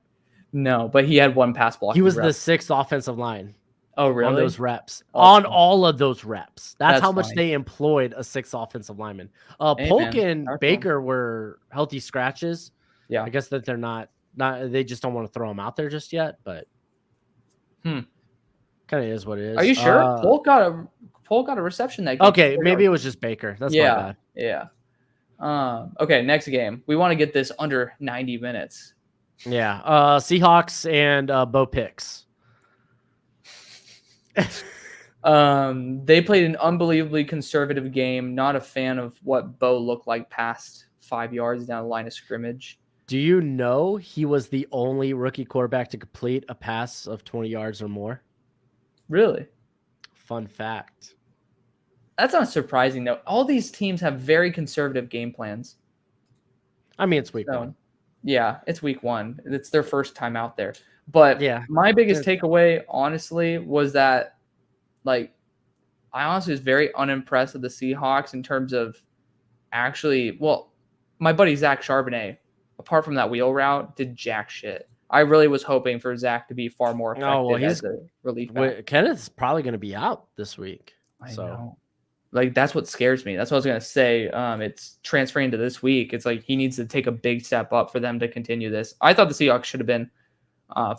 No, but he had 1 pass blocking. He was the 6th offensive line. Oh, really? On those reps. On all of those reps. That's how much they employed a 6th offensive lineman. Polk and Baker were healthy scratches. Yeah. I guess that they're not they just don't want to throw them out there just yet, but kind of is what it is. Are you sure? Polk got a reception that game. Okay, maybe it was just Baker. That's my bad. Yeah. Okay, next game. We want to get this under 90 minutes. Yeah. Seahawks and Bo Picks. They played an unbelievably conservative game. Not a fan of what Bo looked like past 5 yards down the line of scrimmage. Do you know he was the only rookie quarterback to complete a pass of 20 yards or more? Really? Fun fact. That's not surprising, though. All these teams have very conservative game plans. I mean, it's week 1. Yeah, it's week 1. It's their first time out there. But my biggest takeaway, honestly, was that, I honestly was very unimpressed with the Seahawks in terms of my buddy Zach Charbonnet, apart from that wheel route, did jack shit. I really was hoping for Zach to be far more effective as a relief back. Kenneth's probably going to be out this week. I know. That's what scares me. That's what I was going to say. It's transferring to this week. It's he needs to take a big step up for them to continue this. I thought the Seahawks should have been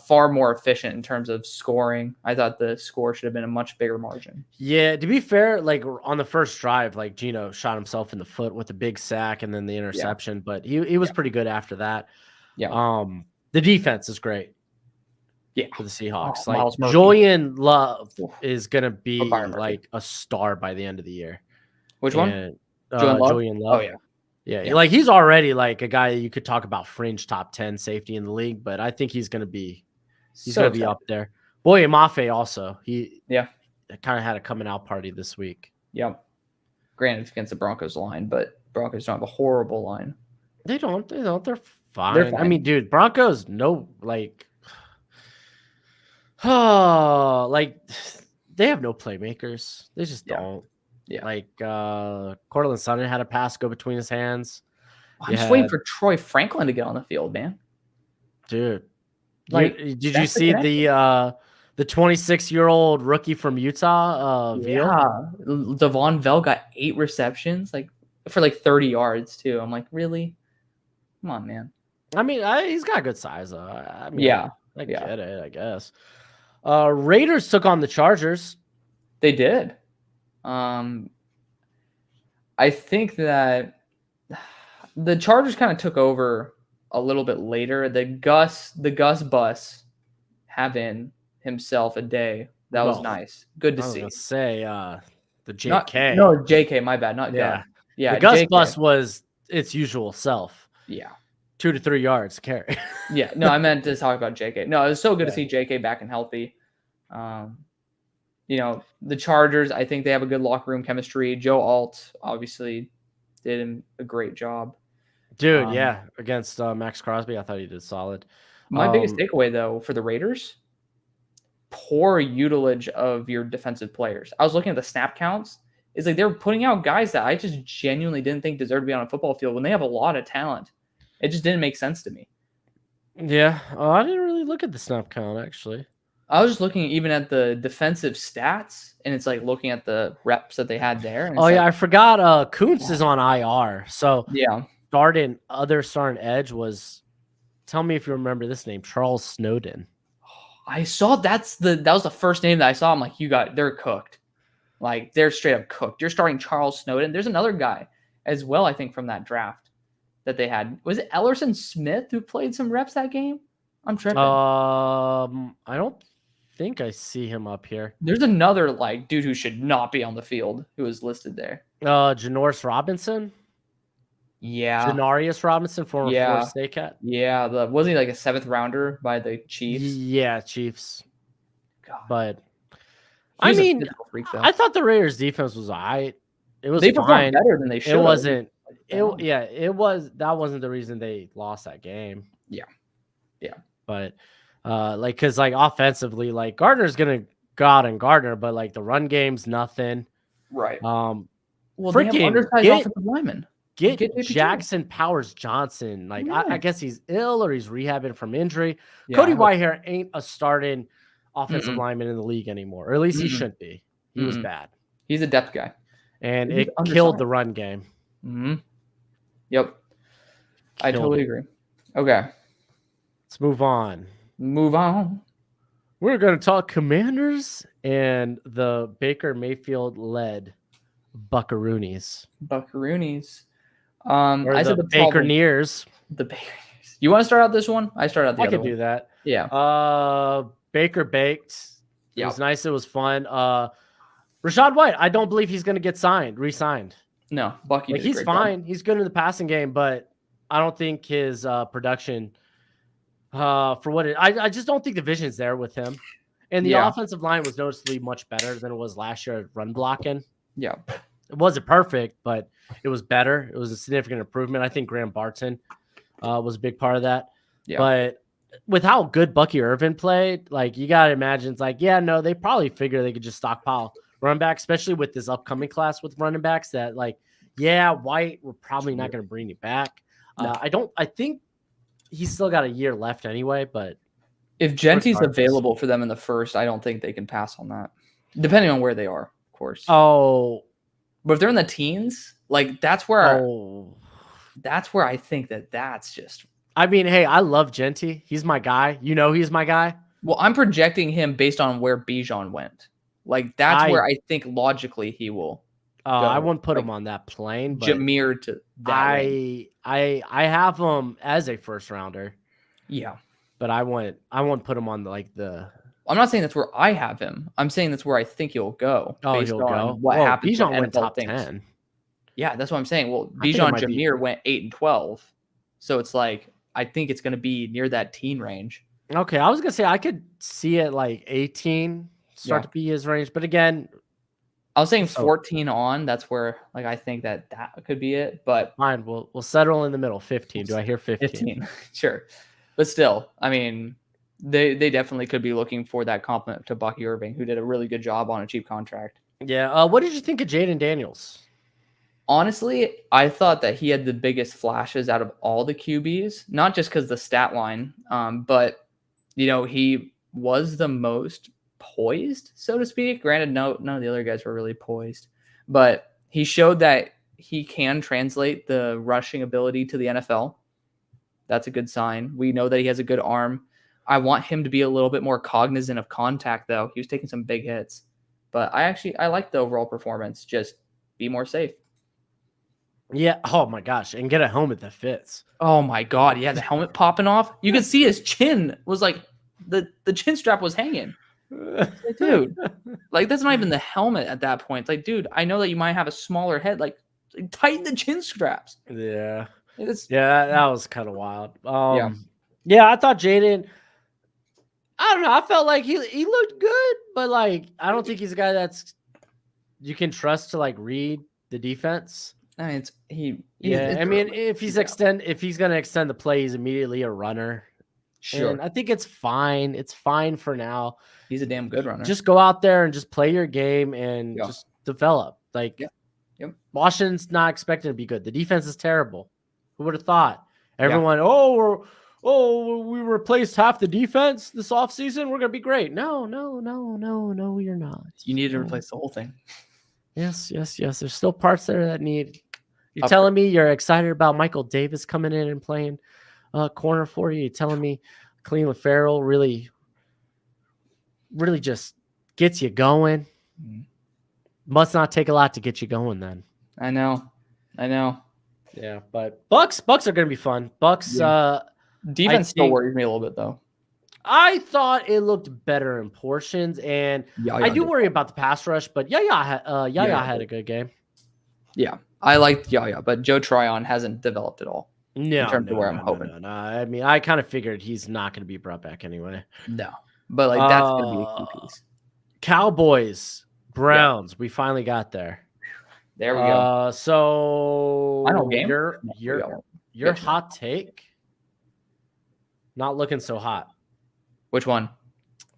far more efficient in terms of scoring. I thought the score should have been a much bigger margin. Yeah, to be fair, on the first drive, Geno shot himself in the foot with a big sack and then the interception, but he was pretty good after that. Yeah. The defense is great. Yeah, for the Seahawks. Julian Love is gonna be a star by the end of the year. Which one? Julian Love. Oh yeah. He's already a guy you could talk about fringe top 10 safety in the league, but I think he's gonna be up there. Boye Mafe also. He kind of had a coming out party this week. Yep. Granted, it's against the Broncos line, but Broncos don't have a horrible line. They don't. They're fine. I mean, dude, Broncos they have no playmakers. They just don't. Yeah. Cortland Sutton had a pass go between his hands. I'm just waiting for Troy Franklin to get on the field, man. Dude. Did you see The 26-year-old rookie from Utah, Veal. Yeah, Devon Vell got 8 receptions, like for like 30 yards too. I'm like, really? Come on, man. I mean, he's got good size. I mean, Yeah, I yeah. get it, I guess. Raiders took on the Chargers. They did. I think that the Chargers kind of took over a little bit later. The Gus bus having himself a day. That was Well, nice. Good to I was see. gonna say the Not JK. no JK, my bad, not Yeah. Gus. Yeah, The Gus JK. bus was its usual self. Yeah. 2 to 3 yards carry. Yeah. No, I meant to talk about JK. No, it was so good to Yeah. see JK back and healthy. The Chargers, I think they have a good locker room chemistry. Joe Alt obviously did a great job. Dude, yeah, against Max Crosby, I thought he did solid. My biggest takeaway, though, for the Raiders, poor utilage of your defensive players. I was looking at the snap counts. It's like they're putting out guys that I just genuinely didn't think deserved to be on a football field when they have a lot of talent. It just didn't make sense to me. Yeah, I didn't really look at the snap count, actually. I was just looking even at the defensive stats, and it's like looking at the reps that they had there. And I forgot Kuntz is on IR. So yeah. Other starting edge was, tell me if you remember this name, Charles Snowden. I saw that was the first name that I saw. I'm like, they're cooked. Like, they're straight up cooked. You're starting Charles Snowden. There's another guy as well, I think, from that draft that they had. Was it Ellerson Smith who played some reps that game? I'm tripping. I don't think I see him up here. There's another dude who should not be on the field who is listed there. Janoris Robinson. Yeah. Janarius Robinson, former Florida State cat. Yeah. Wasn't he like a 7th rounder by the Chiefs? Yeah, Chiefs. God. But I mean, I thought the Raiders defense was all right. It was fine. Better than they should. It wasn't. It was. That wasn't the reason they lost that game. Yeah. Yeah. But because offensively, Gardner's gonna go out and Gardner, but the run game's nothing. Right. Well, they have undersized offensive linemen. Get Jackson Powers Johnson. I guess he's ill or he's rehabbing from injury. Yeah, Cody Whitehair ain't a starting offensive lineman in the league anymore, or at least he shouldn't be. He was bad. He's a depth guy, and it killed the run game. Yep, I totally agree. Okay, let's move on. We're going to talk Commanders and the Baker Mayfield led Buckaroonies. I said the Bakerneers. The Bakerneers. You want to start out this one? I start out the other one. I can do that. Yeah. Baker baked. It was nice. It was fun. Rachaad White, I don't believe he's going to get re-signed. No, Bucky. He's fine. Job. He's good in the passing game, but I don't think his production for what I just don't think the vision's there with him. And the offensive line was noticeably much better than it was last year at run blocking. Yeah. It wasn't perfect, but it was better. It was a significant improvement. I think Graham Barton was a big part of that. Yeah. But with how good Bucky Irvin played, you got to imagine it's they probably figure they could just stockpile running back, especially with this upcoming class with running backs that White, we're probably not going to bring you back. No. I think he's still got a year left anyway, but if Genty's available for them in the first, I don't think they can pass on that, depending on where they are, of course. Oh, but if they're in the teens, that's where I think that's just. I mean, hey, I love Genty. He's my guy. He's my guy. Well, I'm projecting him based on where Bijan went. That's where I think logically he will. I wouldn't put him on that plane. But Jameer to that I have him as a first rounder. Yeah, but I won't put him on the. I'm not saying that's where I have him. I'm saying that's where I think he'll go. Oh, he'll go. What happened? Bijan went top 10. Yeah, that's what I'm saying. Well, Bijan Jameer went 8 and 12, so it's I think it's going to be near that teen range. Okay, I was gonna say I could see it 18 start to be his range, but again, I was saying 14 on. That's where I think that could be it. But fine, we'll settle in the middle. 15. Do I hear 15? 15. Sure, but still, I mean, they definitely could be looking for that compliment to Bucky Irving, who did a really good job on a cheap contract. Yeah. What did you think of Jaden Daniels? Honestly, I thought that he had the biggest flashes out of all the QBs, not just because the stat line, but he was the most poised, so to speak. Granted, none of the other guys were really poised, but he showed that he can translate the rushing ability to the NFL. That's a good sign. We know that he has a good arm. I want him to be a little bit more cognizant of contact, though. He was taking some big hits, but I like the overall performance. Just be more safe. Yeah. Oh my gosh. And get a helmet that fits. Oh my God. Yeah. The helmet popping off. You could see his chin was like the chin strap was hanging. Like, dude, like that's not even the helmet at that point. It's like, dude, I know that you might have a smaller head. Like tighten the chin straps. Yeah. It's, Yeah. That was kind of wild. Yeah. Yeah. I thought Jaden, I don't know. I felt like he looked good, but like, I don't think he's a guy that's you can trust to like read the defense. I mean, if he's gonna extend the play, he's immediately a runner. Sure. And I think it's fine. It's fine for now. He's a damn good runner. Just go out there and just play your game and just develop. Like Washington's not expecting to be good. The defense is terrible. Who would have thought? Everyone, we replaced half the defense this offseason. We're gonna be great. No, you're not. You need to replace the whole thing. Yes. There's still parts there that need. You're telling me you're excited about Michael Davis coming in and playing corner for you? You're telling me Cleveland Farrell really just gets you going? Must not take a lot to get you going then. I know. Yeah, but Bucks are going to be fun. Bucks defense still worries me a little bit though. I thought it looked better in portions, and I do worry about the pass rush, but Yaya had a good game. Yeah, I liked Yaya, but Joe Tryon hasn't developed at all. No, in terms of where I'm hoping. No. I mean, I kind of figured he's not going to be brought back anyway. No, but like that's going to be a key piece. Cowboys, Browns, we finally got there. There we go. So final game. Your hot take. Not looking so hot. Which one?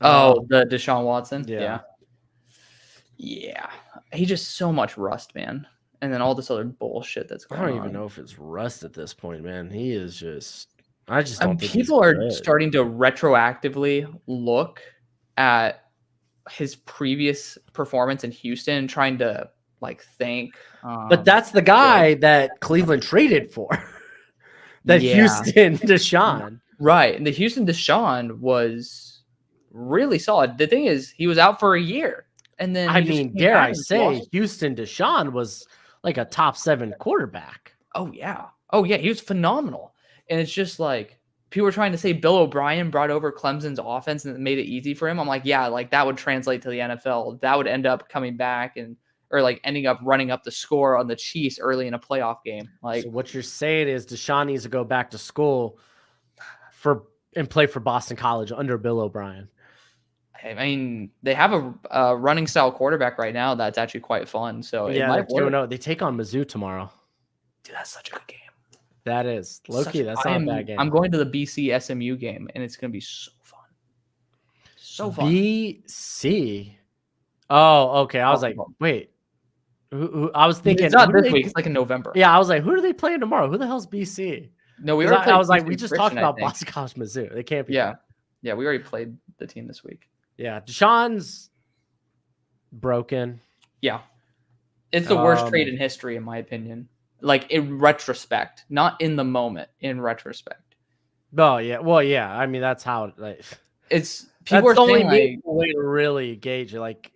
Oh, the Deshaun Watson. Yeah. He's just so much rust, man. And then all this other bullshit that's going on. I don't even know if it's rust at this point, man. He is just. I just don't think people are starting to retroactively look at his previous performance in Houston and trying to like think. But that's the guy that Cleveland traded for. Houston Deshaun. Right. And the Houston Deshaun was really solid. The thing is, he was out for a year. And then dare I say, Houston Deshaun was like a top 7 quarterback. Oh, yeah. He was phenomenal. And it's just like people were trying to say Bill O'Brien brought over Clemson's offense and it made it easy for him. I'm like, yeah, like that would translate to the NFL. That would end up coming back or like ending up running up the score on the Chiefs early in a playoff game. Like, so what you're saying is Deshaun needs to go back to school and play for Boston College under Bill O'Brien. I mean, they have a running style quarterback right now that's actually quite fun. So they take on Mizzou tomorrow. Dude, that's such a good game. That is low-key. That's not a bad game. I'm going to the BC SMU game, and it's going to be so fun. So fun. BC. Oh, okay. I was like, wait. I was thinking it's not this week. It's like in November. Yeah, I was like, who are they playing tomorrow? Who the hell's BC? No, we just talked about Boston College, Mizzou. They can't be. Yeah, we already played the team this week. Yeah, Deshaun's broken. Yeah, it's the worst trade in history, in my opinion. Like in retrospect, not in the moment. In retrospect. Oh yeah, well yeah. I mean that's how it's. People are only like, way to really gauge it. Like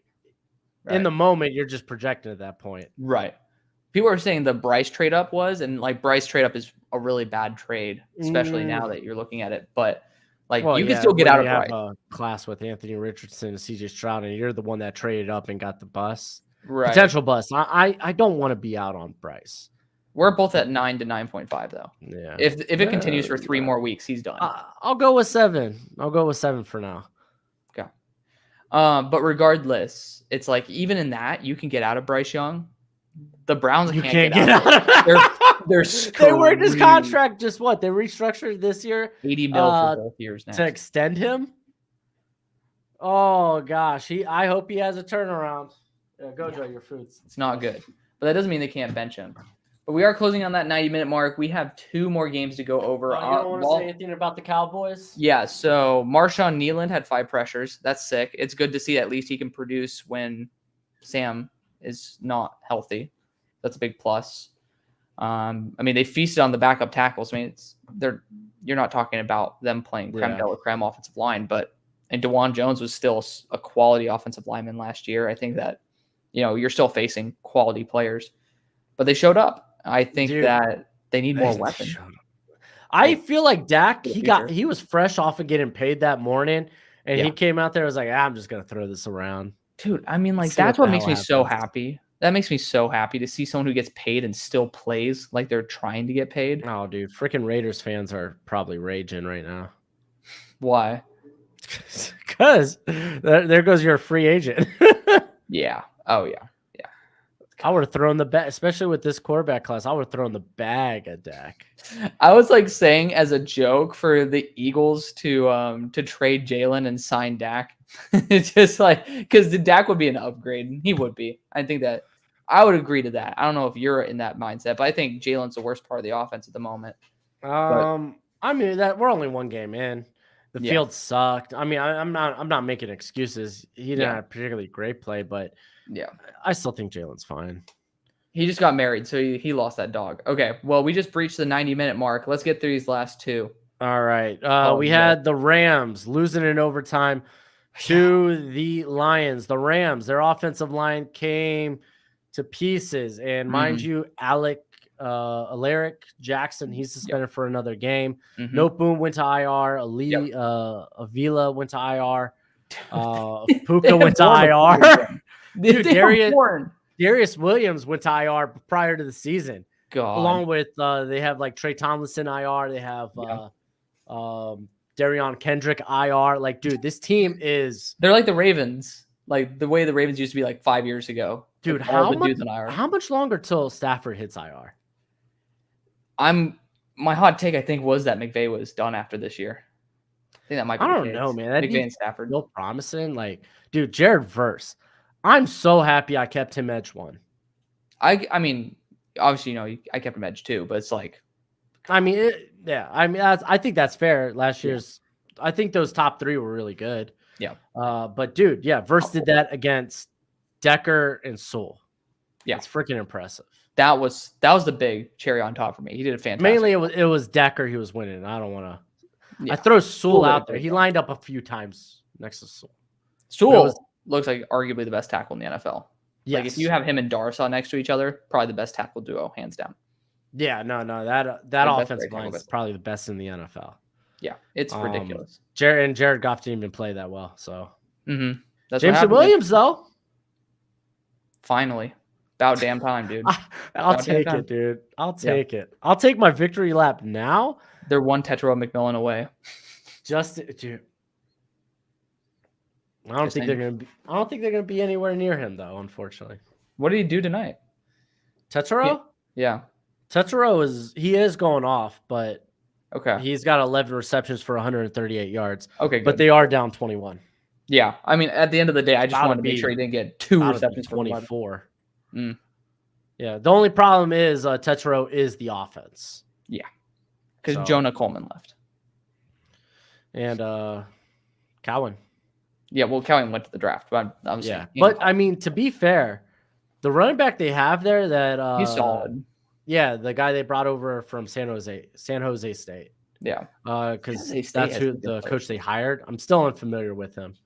in the moment, you're just projecting at that point. Right. People are saying the Bryce trade up was, and like Bryce trade up is a really bad trade, especially now that you're looking at it. But like you can still get out of Bryce. A class with Anthony Richardson and CJ Stroud, and you're the one that traded up and got the bus. Right. Potential bus. I don't want to be out on Bryce. We're both at 9 to 9.5 though. Yeah. If it continues for 3 more weeks, he's done. I'll go with 7. I'll go with 7 for now. Okay. But regardless, it's like even in that you can get out of Bryce Young. The Browns can't get out of it. They're They worked his contract. Just what? They restructured this year. $80 million for both years now to extend him. Oh gosh, I hope he has a turnaround. Go enjoy your fruits. It's not good, but that doesn't mean they can't bench him. But we are closing on that 90-minute mark. We have 2 more games to go over. You don't want to say anything about the Cowboys? Yeah, so Marshawn Nealand had 5 pressures. That's sick. It's good to see at least he can produce when Sam is not healthy. That's a big plus. I mean, they feasted on the backup tackles. I mean, you're not talking about them playing creme de la creme offensive line, and DeJuan Jones was still a quality offensive lineman last year. I think that, you're still facing quality players, but they showed up. I think that they need more weapons. I feel like Dak, he was fresh off of getting paid that morning, and he came out there and was like, I'm just gonna throw this around. Dude, I mean, like, that's what makes me so happy. That makes me so happy to see someone who gets paid and still plays like they're trying to get paid. Oh, dude, freaking Raiders fans are probably raging right now. Why? Because there goes your free agent. Yeah. Oh, yeah. I would have thrown the bag, especially with this quarterback class. I would have thrown the bag at Dak. I was like saying as a joke for the Eagles to trade Jalen and sign Dak. It's just like, because the Dak would be an upgrade. He would be. I think that I would agree to that. I don't know if you're in that mindset, but I think Jalen's the worst part of the offense at the moment. I mean that we're only 1 game in. The field sucked. I mean, I'm not making excuses. He didn't have a particularly great play, but I still think Jalen's fine. He just got married, so he lost that dog. Okay, well, we just breached the 90-minute mark. Let's get through these last 2. All right. We had the Rams losing in overtime to the Lions. The Rams, their offensive line came to pieces, and mind you, Alaric Jackson, he's suspended for another game. No Boom went to IR. Avila went to IR. Puka went to IR. Dude, Darius Williams went to IR prior to the season. God. Along with they have like Trey Tomlinson IR. They have Darion Kendrick IR. Like, dude, this team they're like the Ravens. Like the way the Ravens used to be like 5 years ago. Dude, how much longer till Stafford hits IR? My hot take, I think, was that McVay was done after this year. I think that might be I don't know, man. McVay and Stafford. Real promising. Like, dude, Jared Verse. I'm so happy I kept him edge 1. I mean, obviously, I kept him edge 2, but it's like, I mean, I think that's fair. Last year's, I think those top 3 were really good. Yeah. But dude, Verse did that against Decker and Sewell. Yeah, it's freaking impressive. That was the big cherry on top for me. He did a fantastic. Mainly it was Decker he was winning. I don't want to. I throw Sewell out there. He lined up a few times next to Sewell. Sewell looks like arguably the best tackle in the NFL. Yes. Like if you have him and Darsaw next to each other, probably the best tackle duo, hands down. Yeah, no, that offensive line is probably the best in the NFL. Yeah, it's ridiculous. Jared Goff didn't even play that well. So That's Jameson Williams though. Finally, about damn time, dude. I'll take it, dude. I'll take it. I'll take my victory lap now. They're one Tetro McMillan away. Dude. I don't think they're gonna be anywhere near him though. Unfortunately. What did he do tonight? Tetero? Yeah. Tetero is going off, but okay. He's got 11 receptions for 138 yards. Okay, good. But they are down 21. Yeah. I mean, at the end of the day, I just wanted to make sure he didn't get 2 receptions for 24. Yeah. The only problem is Tetero is the offense. Yeah. Because Jonah Coleman left. And Cowan. Yeah, well, Cowan went to the draft, but I mean, to be fair, the running back they have there that he's solid. Yeah, the guy they brought over from San Jose State. Yeah, because that's who the coach they hired. I'm still unfamiliar with him.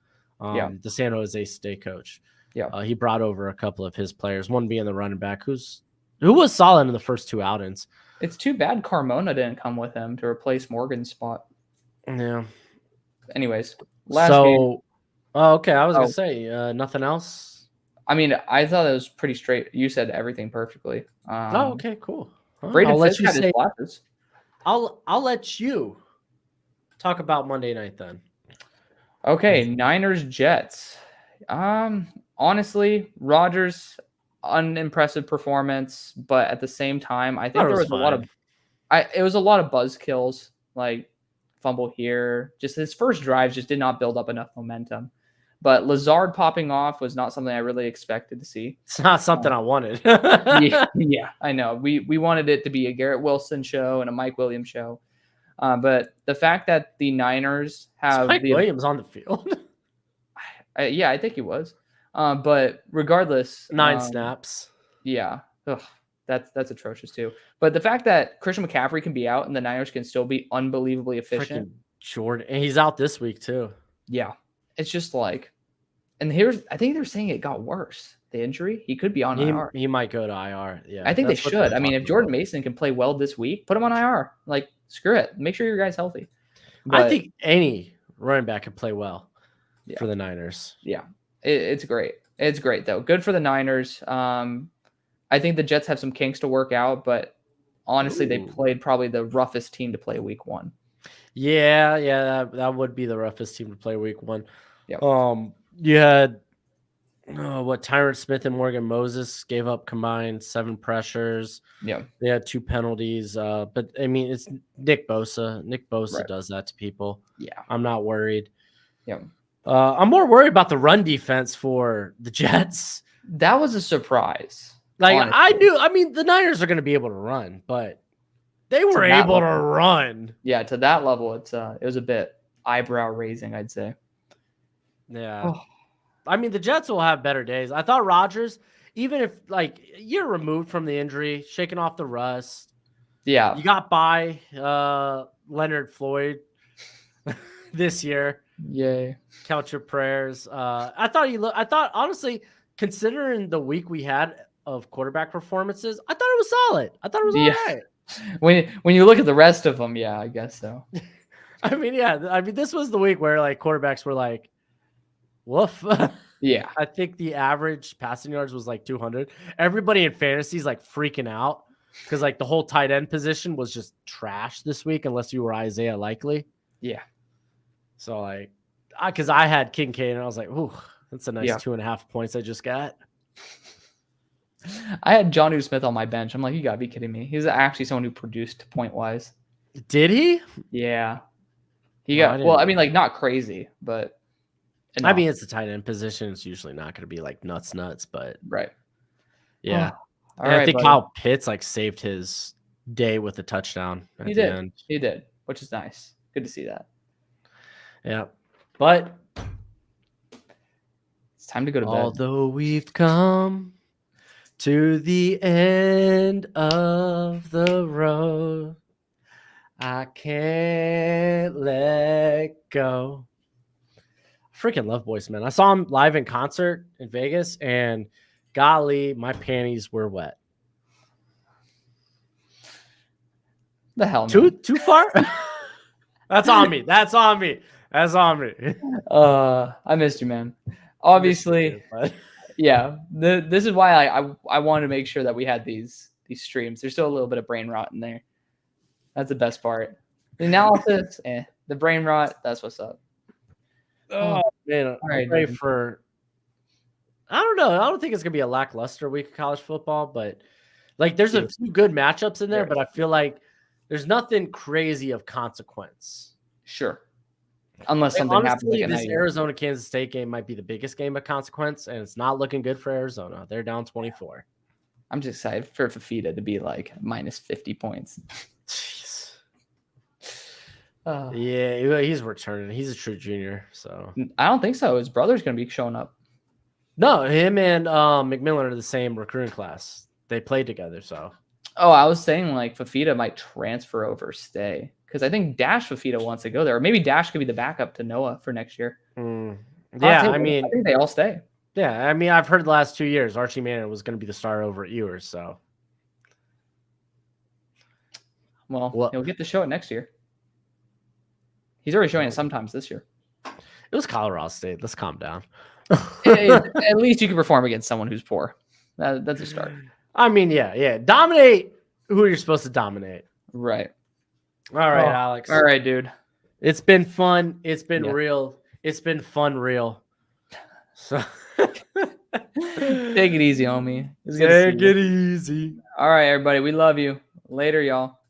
The San Jose State coach. Yeah, he brought over a couple of his players. One being the running back who was solid in the first 2 outings. It's too bad Carmona didn't come with him to replace Morgan's spot. Yeah. Anyways, last game. Okay. I was gonna say nothing else. I mean, I thought it was pretty straight. You said everything perfectly. Okay, cool. Braden Fisk had his glasses. I'll let you talk about Monday night then. Okay, Niners Jets. Honestly, Rodgers, unimpressive performance, but at the same time, I think there was a lot of buzzkills, like fumble here. Just his first drives just did not build up enough momentum. But Lazard popping off was not something I really expected to see. It's not something I wanted. Yeah, I know. We wanted it to be a Garrett Wilson show and a Mike Williams show. But the fact that the Niners have Mike Williams on the field. yeah, I think he was. But regardless, 9 snaps. Yeah, that's atrocious too. But the fact that Christian McCaffrey can be out and the Niners can still be unbelievably efficient. Freaking Jordan, and he's out this week too. Yeah, it's just like, and I think they're saying it got worse. The injury, he could be on IR. He might go to IR. Yeah, I think they should. I mean, if Jordan Mason can play well this week, put him on IR. Like, screw it. Make sure your guy's healthy. I think any running back can play well for the Niners. Yeah, it's great. It's great though. Good for the Niners. I think the Jets have some kinks to work out, but honestly, they played probably the roughest team to play week 1. Yeah, that would be the roughest team to play week 1. Yep. You had Tyrant Smith and Morgan Moses gave up combined 7 pressures. Yeah. They had 2 penalties. But I mean, it's Nick Bosa. Nick Bosa does that to people. Yeah. I'm not worried. Yeah. I'm more worried about the run defense for the Jets. That was a surprise. Like, honestly. I mean, the Niners are going to be able to run, but they were able to run. Yeah, to that level, it was a bit eyebrow raising, I'd say. Yeah. I mean, the Jets will have better days. I thought Rodgers, even if like you're removed from the injury, shaking off the rust. Yeah. You got by Leonard Floyd this year. Yay. Count your prayers. I thought honestly, considering the week we had of quarterback performances, I thought it was solid. I thought it was all right. When you look at the rest of them, yeah, I guess so. I mean, this was the week where like quarterbacks were like, woof. Yeah. I think the average passing yards was like 200. Everybody in fantasy is like freaking out because like the whole tight end position was just trash this week, unless you were Isaiah Likely. Yeah. So like, because I had Kincaid and I was like, ooh, that's a nice 2.5 points I just got. I had Jonnu Smith on my bench. I'm like, you gotta be kidding me. He's actually someone who produced point wise. Did he? Yeah. He got I mean, like not crazy, but enough. I mean, it's a tight end position. It's usually not going to be like nuts, but yeah. All right, I think Kyle Pitts like saved his day with a touchdown. He did, which is nice. Good to see that. Yeah, but it's time to go to bed. Although we've come to the end of the road, I can't let go. Freaking love Boyce, man. I saw him live in concert in Vegas, and golly, my panties were wet. The hell, man. Too far? That's on me. I missed you, man. Obviously, yeah. This is why I wanted to make sure that we had these streams. There's still a little bit of brain rot in there. That's the best part. The analysis, the brain rot. That's what's up. Oh man, I'm ready for. I don't know. I don't think it's gonna be a lackluster week of college football, but like there's a few good matchups in there. But I feel like there's nothing crazy of consequence. Sure, unless something happens. Like this Arizona Kansas State game might be the biggest game of consequence, and it's not looking good for Arizona. They're down 24. I'm just excited for Fafita to be like minus 50 points. Jeez. Yeah, he's returning. He's a true junior, so I don't think so. His brother's gonna be showing up. No, him and McMillan are the same recruiting class. They played together, so. Oh, I was saying like Fafita might transfer over, stay, because I think Dash Fafita wants to go there, or maybe Dash could be the backup to Noah for next year. Yeah, I mean, I think they all stay. Yeah, I mean, I've heard the last 2 years Archie Manning was going to be the star over at Ewers, so. Well, he'll get the show it next year. He's already showing it sometimes this year. It was Colorado State. Let's calm down. At least you can perform against someone who's poor. That's a start. I mean, yeah. Dominate who you're supposed to dominate. Right. All right, Alex. All right, dude. It's been fun. It's been real. It's been fun, real. So take it easy, homie. Take it easy. All right, everybody. We love you. Later, y'all.